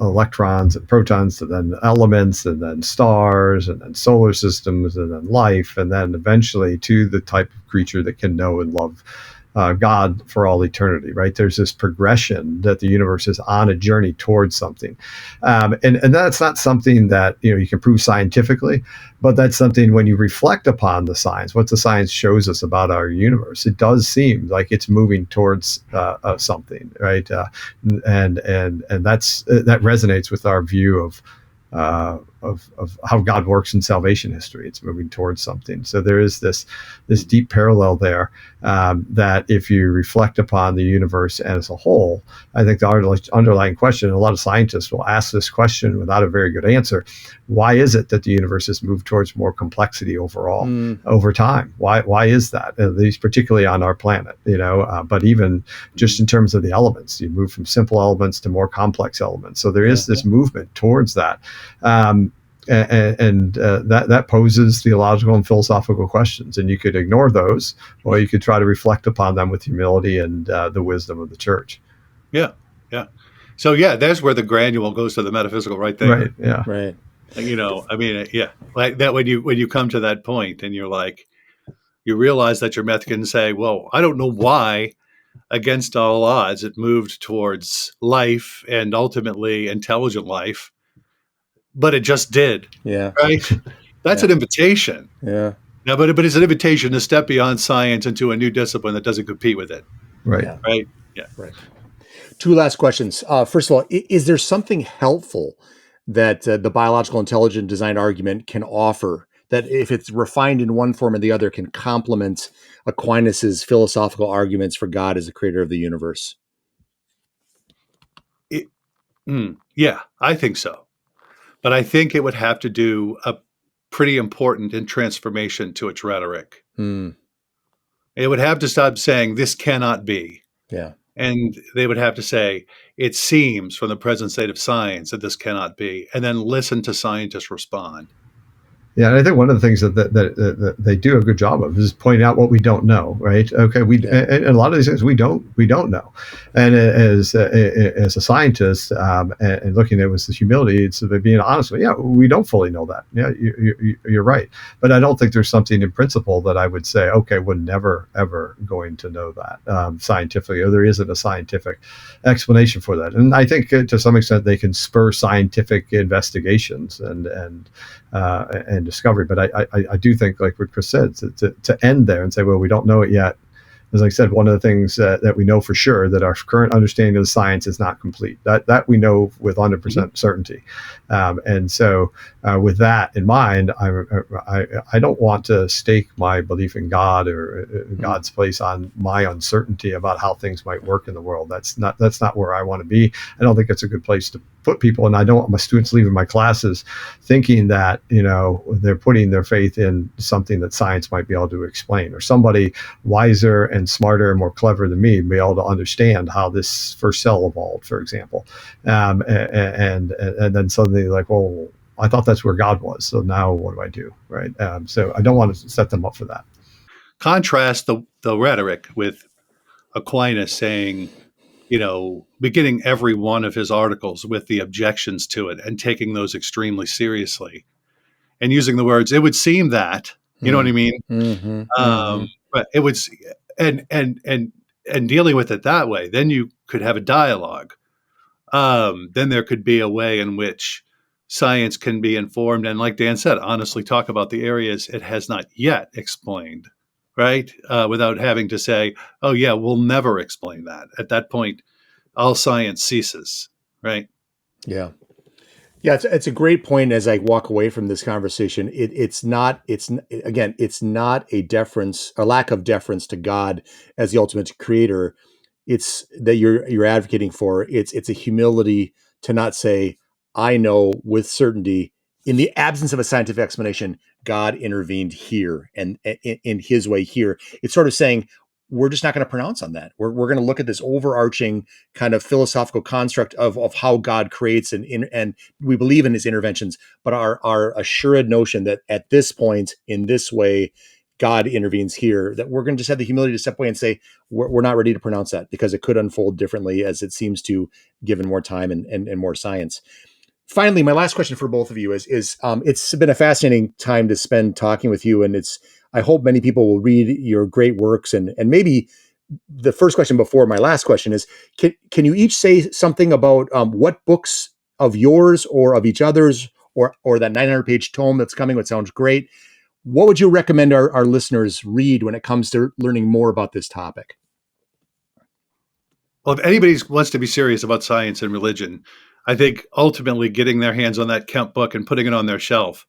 [SPEAKER 3] electrons and protons, and then elements, and then stars, and then solar systems, and then life, and then eventually to the type of creature that can know and love God for all eternity, right? There's this progression that the universe is on a journey towards something. And that's not something that, you can prove scientifically, but that's something when you reflect upon the science, what the science shows us about our universe, it does seem like it's moving towards something, right? And that resonates with our view how God works in salvation history. It's moving towards something. So there is this deep parallel there, that if you reflect upon the universe as a whole, I think the underlying question, a lot of scientists will ask this question without a very good answer: why is it that the universe has moved towards more complexity overall over time? Why is that? At least particularly on our planet, but even just in terms of the elements, you move from simple elements to more complex elements. So there is this movement towards that. That poses theological and philosophical questions, and you could ignore those, or you could try to reflect upon them with humility and the wisdom of the church.
[SPEAKER 2] Yeah. So there's where the granule goes to the metaphysical right there.
[SPEAKER 3] Right. Yeah.
[SPEAKER 1] Right.
[SPEAKER 2] Like that when you come to that point and you're like, you realize that your method can say, well, I don't know why, against all odds, it moved towards life and ultimately intelligent life, but it just did.
[SPEAKER 1] Yeah.
[SPEAKER 2] Right. That's an invitation.
[SPEAKER 1] Yeah.
[SPEAKER 2] No, but it's an invitation to step beyond science into a new discipline that doesn't compete with it.
[SPEAKER 3] Right.
[SPEAKER 1] Yeah.
[SPEAKER 2] Right. Yeah.
[SPEAKER 1] Right. Two last questions. First of all, is there something helpful that the biological intelligent design argument can offer, that if it's refined in one form or the other, can complement Aquinas's philosophical arguments for God as the creator of the universe?
[SPEAKER 2] Yeah, I think so. But I think it would have to do a pretty important transformation to its rhetoric. It would have to stop saying this cannot be.
[SPEAKER 1] Yeah.
[SPEAKER 2] And they would have to say, it seems from the present state of science that this cannot be, and then listen to scientists respond.
[SPEAKER 3] Yeah, and I think one of the things that they do a good job of is pointing out what we don't know, right? Okay, and a lot of these things we don't know, and as a scientist, and looking at it with the humility, it's being honest with, we don't fully know that. Yeah, you're right, but I don't think there's something in principle that I would say, okay, we're never ever going to know that scientifically, or there isn't a scientific explanation for that. And I think to some extent they can spur scientific investigations and discovery. But I do think, like what Chris said, to end there and say, well, we don't know it yet. As I said, one of the things that we know for sure, that our current understanding of the science is not complete. That we know with 100% certainty. And so with that in mind, I don't want to stake my belief in God or God's place on my uncertainty about how things might work in the world. That's not where I want to be. I don't think it's a good place to put people, and I don't want my students leaving my classes thinking that they're putting their faith in something that science might be able to explain, or somebody wiser and smarter and more clever than me be able to understand how this first cell evolved, for example, and then suddenly like, well, I thought that's where God was, so now what do I do, right? So I don't want to set them up for that.
[SPEAKER 2] Contrast the rhetoric with Aquinas saying, beginning every one of his articles with the objections to it and taking those extremely seriously and using the words, it would seem that, you know what I mean?
[SPEAKER 1] Mm-hmm.
[SPEAKER 2] But it would, and dealing with it that way, then you could have a dialogue. Then there could be a way in which science can be informed. And like Dan said, honestly talk about the areas it has not yet explained. Right? Without having to say, oh, yeah, we'll never explain that. At that point, all science ceases. Right?
[SPEAKER 1] Yeah. Yeah, it's a great point. As I walk away from this conversation, it's not a deference, a lack of deference to God as the ultimate creator. It's that you're advocating for. It's a humility to not say, I know with certainty, in the absence of a scientific explanation, God intervened here and in his way here. It's sort of saying, we're just not going to pronounce on that. We're going to look at this overarching kind of philosophical construct of how God creates and we believe in his interventions, but our assured notion that at this point, in this way, God intervenes here, that we're going to just have the humility to step away and say, we're not ready to pronounce that because it could unfold differently as it seems to, given more time and more science. Finally, my last question for both of you is it's been a fascinating time to spend talking with you, and I hope many people will read your great works. And maybe the first question before my last question is, can you each say something about what books of yours or of each other's or that 900-page tome that's coming, which sounds great, what would you recommend our listeners read when it comes to learning more about this topic?
[SPEAKER 2] Well, if anybody wants to be serious about science and religion, I think ultimately getting their hands on that Kemp book and putting it on their shelf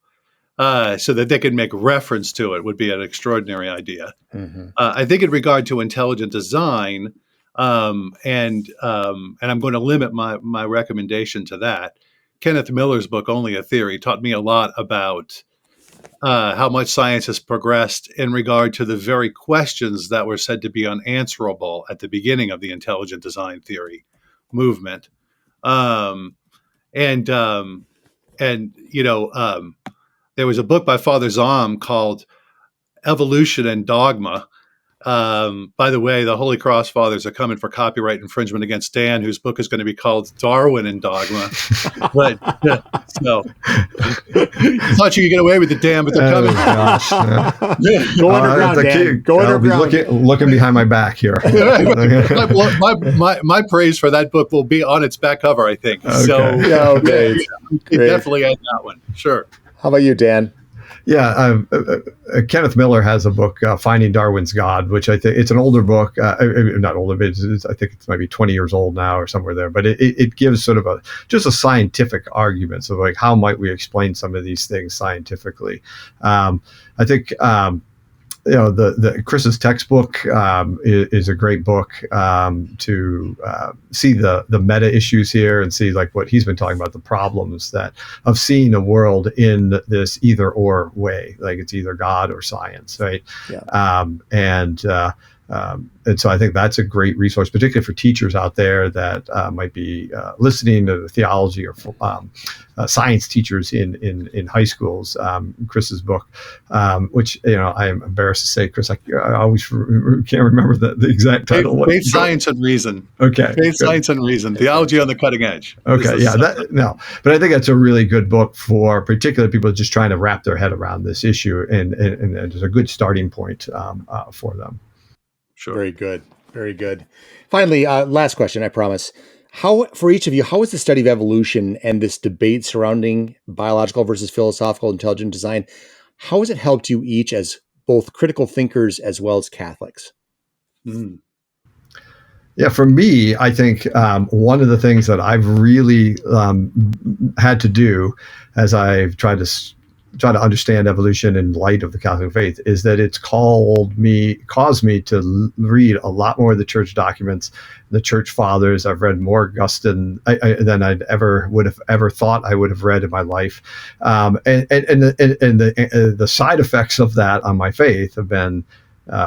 [SPEAKER 2] so that they could make reference to it would be an extraordinary idea.
[SPEAKER 1] Mm-hmm.
[SPEAKER 2] I think in regard to intelligent design, and I'm going to limit my recommendation to that. Kenneth Miller's book, Only a Theory, taught me a lot about how much science has progressed in regard to the very questions that were said to be unanswerable at the beginning of the intelligent design theory movement. And there was a book by Father Zahm called Evolution and Dogma. By the way, the Holy Cross Fathers are coming for copyright infringement against Dan, whose book is going to be called Darwin and Dogma. But so I thought you could get away with it, Dan, but they're coming.
[SPEAKER 3] Gosh.
[SPEAKER 1] Go underground, Dan. Go
[SPEAKER 3] I'll be
[SPEAKER 1] underground.
[SPEAKER 3] looking behind my back here.
[SPEAKER 2] my praise for that book will be on its back cover, I think.
[SPEAKER 3] Okay.
[SPEAKER 2] So
[SPEAKER 1] Okay.
[SPEAKER 2] definitely add that one. Sure.
[SPEAKER 1] How about you, Dan?
[SPEAKER 3] Yeah, Kenneth Miller has a book, Finding Darwin's God, which I think it's an older book, not older, but I think it's maybe 20 years old now or somewhere there. But it gives sort of just a scientific argument. So like, how might we explain some of these things scientifically? I think the Chris's textbook is a great book to see the meta issues here and see like what he's been talking about, the problems of seeing a world in this either or way, like it's either God or science, right?
[SPEAKER 1] Yeah.
[SPEAKER 3] And so I think that's a great resource, particularly for teachers out there that might be listening to the theology or science teachers in high schools. Chris's book, which I am embarrassed to say, Chris, I always can't remember the exact title.
[SPEAKER 2] Faith, Science, and Reason.
[SPEAKER 3] Okay.
[SPEAKER 2] Faith, Science, and Reason. Theology on the Cutting Edge.
[SPEAKER 3] Okay. Yeah. But I think that's a really good book for particularly people just trying to wrap their head around this issue, and it's a good starting point for them.
[SPEAKER 2] Sure.
[SPEAKER 1] Very good. Very good. Finally, last question, I promise. For each of you, how is the study of evolution and this debate surrounding biological versus philosophical intelligent design, how has it helped you each as both critical thinkers as well as Catholics?
[SPEAKER 3] Mm. Yeah, for me, I think one of the things that I've really had to do as I've tried to understand evolution in light of the Catholic faith is that it's caused me to read a lot more of the church documents, the church fathers. I've read more Augustine than I'd would have ever thought I would have read in my life. And the side effects of that on my faith have been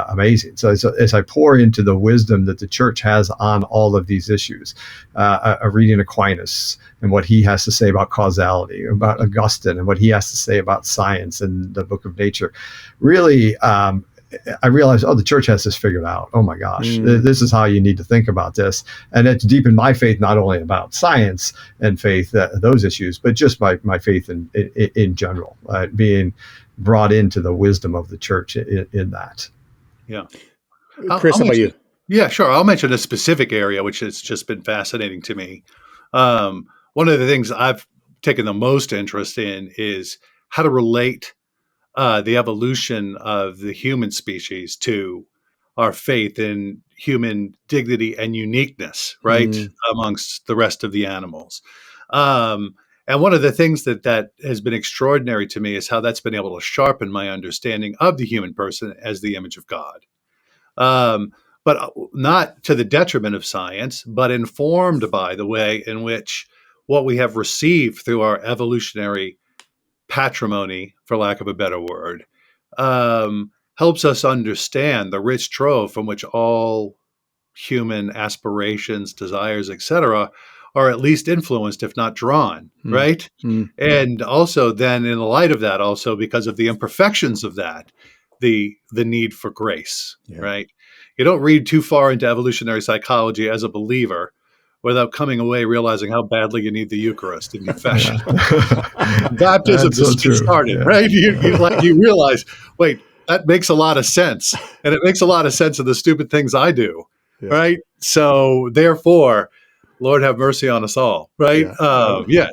[SPEAKER 3] amazing. So as I pour into the wisdom that the church has on all of these issues, reading Aquinas and what he has to say about causality, about Augustine and what he has to say about science and the Book of Nature, really, I realized, the church has this figured out. Oh my gosh, this is how you need to think about this. And it's deepened my faith, not only about science and faith, those issues, but just my faith in general, being brought into the wisdom of the church in that.
[SPEAKER 2] Yeah.
[SPEAKER 1] Chris, how about you?
[SPEAKER 2] Yeah, sure. I'll mention a specific area, which has just been fascinating to me. One of the things I've taken the most interest in is how to relate the evolution of the human species to our faith in human dignity and uniqueness, right, amongst the rest of the animals. And one of the things that has been extraordinary to me is how that's been able to sharpen my understanding of the human person as the image of God. But not to the detriment of science, but informed by the way in which what we have received through our evolutionary patrimony, for lack of a better word, helps us understand the rich trove from which all human aspirations, desires, etc., are at least influenced, if not drawn, right? And also then in the light of that, also because of the imperfections of that, the need for grace, right? You don't read too far into evolutionary psychology as a believer without coming away realizing how badly you need the Eucharist and confession. Baptism just started, right? You realize, wait, that makes a lot of sense. And it makes a lot of sense of the stupid things I do, right? So therefore, Lord have mercy on us all, right? Yeah.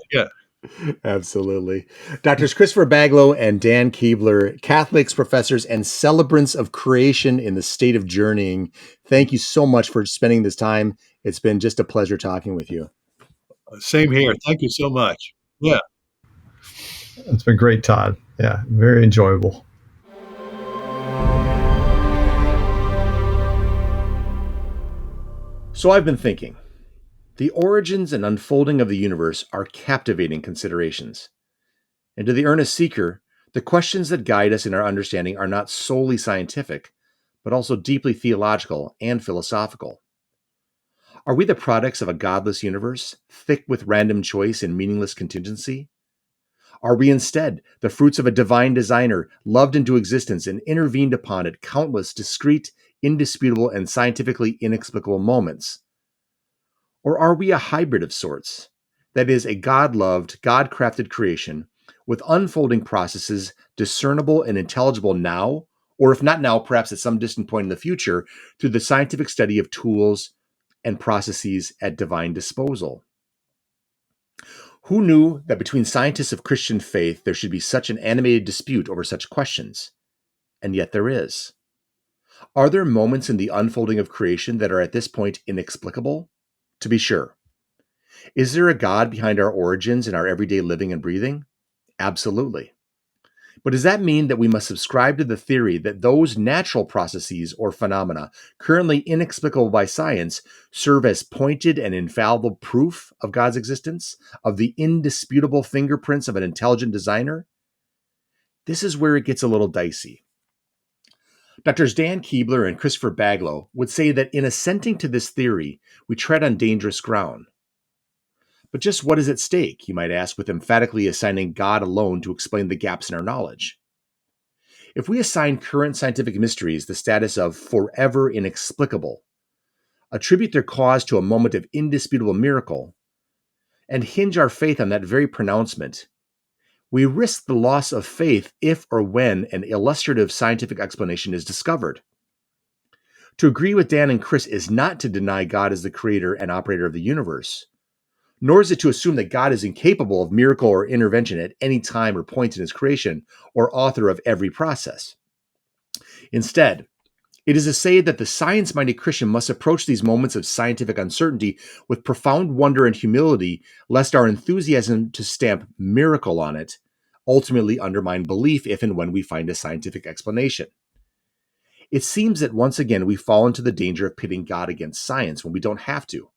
[SPEAKER 1] Absolutely. Doctors Christopher Baglow and Dan Kuebler, Catholics, professors, and celebrants of creation in the state of journeying. Thank you so much for spending this time. It's been just a pleasure talking with you.
[SPEAKER 2] Same here. Thank you so much. Yeah.
[SPEAKER 3] It's been great, Todd. Yeah, very enjoyable.
[SPEAKER 1] So I've been thinking, the origins and unfolding of the universe are captivating considerations. And to the earnest seeker, the questions that guide us in our understanding are not solely scientific, but also deeply theological and philosophical. Are we the products of a godless universe, thick with random choice and meaningless contingency? Are we instead the fruits of a divine designer, loved into existence and intervened upon at countless discrete, indisputable, and scientifically inexplicable moments? Or are we a hybrid of sorts? That is, a God-loved, God-crafted creation with unfolding processes discernible and intelligible now, or if not now, perhaps at some distant point in the future, through the scientific study of tools and processes at divine disposal. Who knew that between scientists of Christian faith there should be such an animated dispute over such questions? And yet there is. Are there moments in the unfolding of creation that are at this point inexplicable? To be sure. Is there a God behind our origins and our everyday living and breathing? Absolutely. But does that mean that we must subscribe to the theory that those natural processes or phenomena, currently inexplicable by science, serve as pointed and infallible proof of God's existence, of the indisputable fingerprints of an intelligent designer? This is where it gets a little dicey. Drs. Dan Kuebler and Christopher Baglow would say that in assenting to this theory, we tread on dangerous ground. But just what is at stake, you might ask, with emphatically assigning God alone to explain the gaps in our knowledge? If we assign current scientific mysteries the status of forever inexplicable, attribute their cause to a moment of indisputable miracle, and hinge our faith on that very pronouncement, we risk the loss of faith if or when an illustrative scientific explanation is discovered. To agree with Dan and Chris is not to deny God as the creator and operator of the universe, nor is it to assume that God is incapable of miracle or intervention at any time or point in his creation, or author of every process. Instead, it is to say that the science-minded Christian must approach these moments of scientific uncertainty with profound wonder and humility, lest our enthusiasm to stamp miracle on it ultimately undermine belief if and when we find a scientific explanation. It seems that once again we fall into the danger of pitting God against science when we don't have to.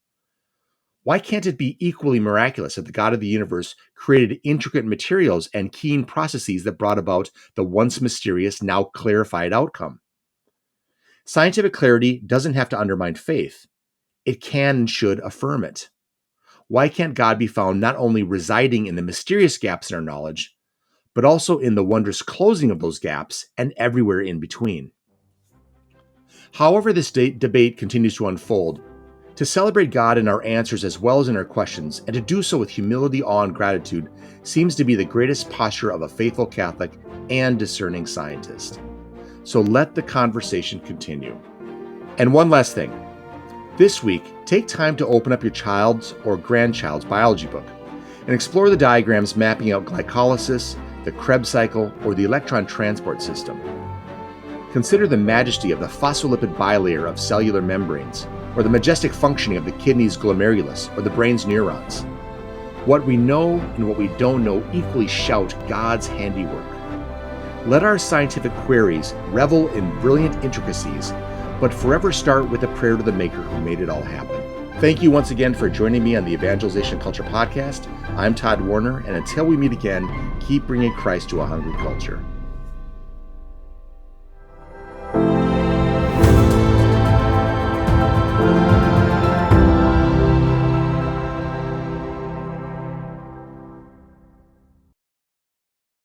[SPEAKER 1] Why can't it be equally miraculous that the God of the universe created intricate materials and keen processes that brought about the once mysterious, now clarified outcome? Scientific clarity doesn't have to undermine faith. It can and should affirm it. Why can't God be found not only residing in the mysterious gaps in our knowledge, but also in the wondrous closing of those gaps and everywhere in between? However this debate continues to unfold, to celebrate God in our answers as well as in our questions, and to do so with humility, awe, and gratitude, seems to be the greatest posture of a faithful Catholic and discerning scientist. So let the conversation continue. And one last thing. This week, take time to open up your child's or grandchild's biology book and explore the diagrams mapping out glycolysis, the Krebs cycle, or the electron transport system. Consider the majesty of the phospholipid bilayer of cellular membranes, or the majestic functioning of the kidney's glomerulus or the brain's neurons. What we know and what we don't know equally shout God's handiwork. Let our scientific queries revel in brilliant intricacies, but forever start with a prayer to the Maker who made it all happen. Thank you once again for joining me on the Evangelization Culture Podcast. I'm Todd Warner, and until we meet again, keep bringing Christ to a hungry culture.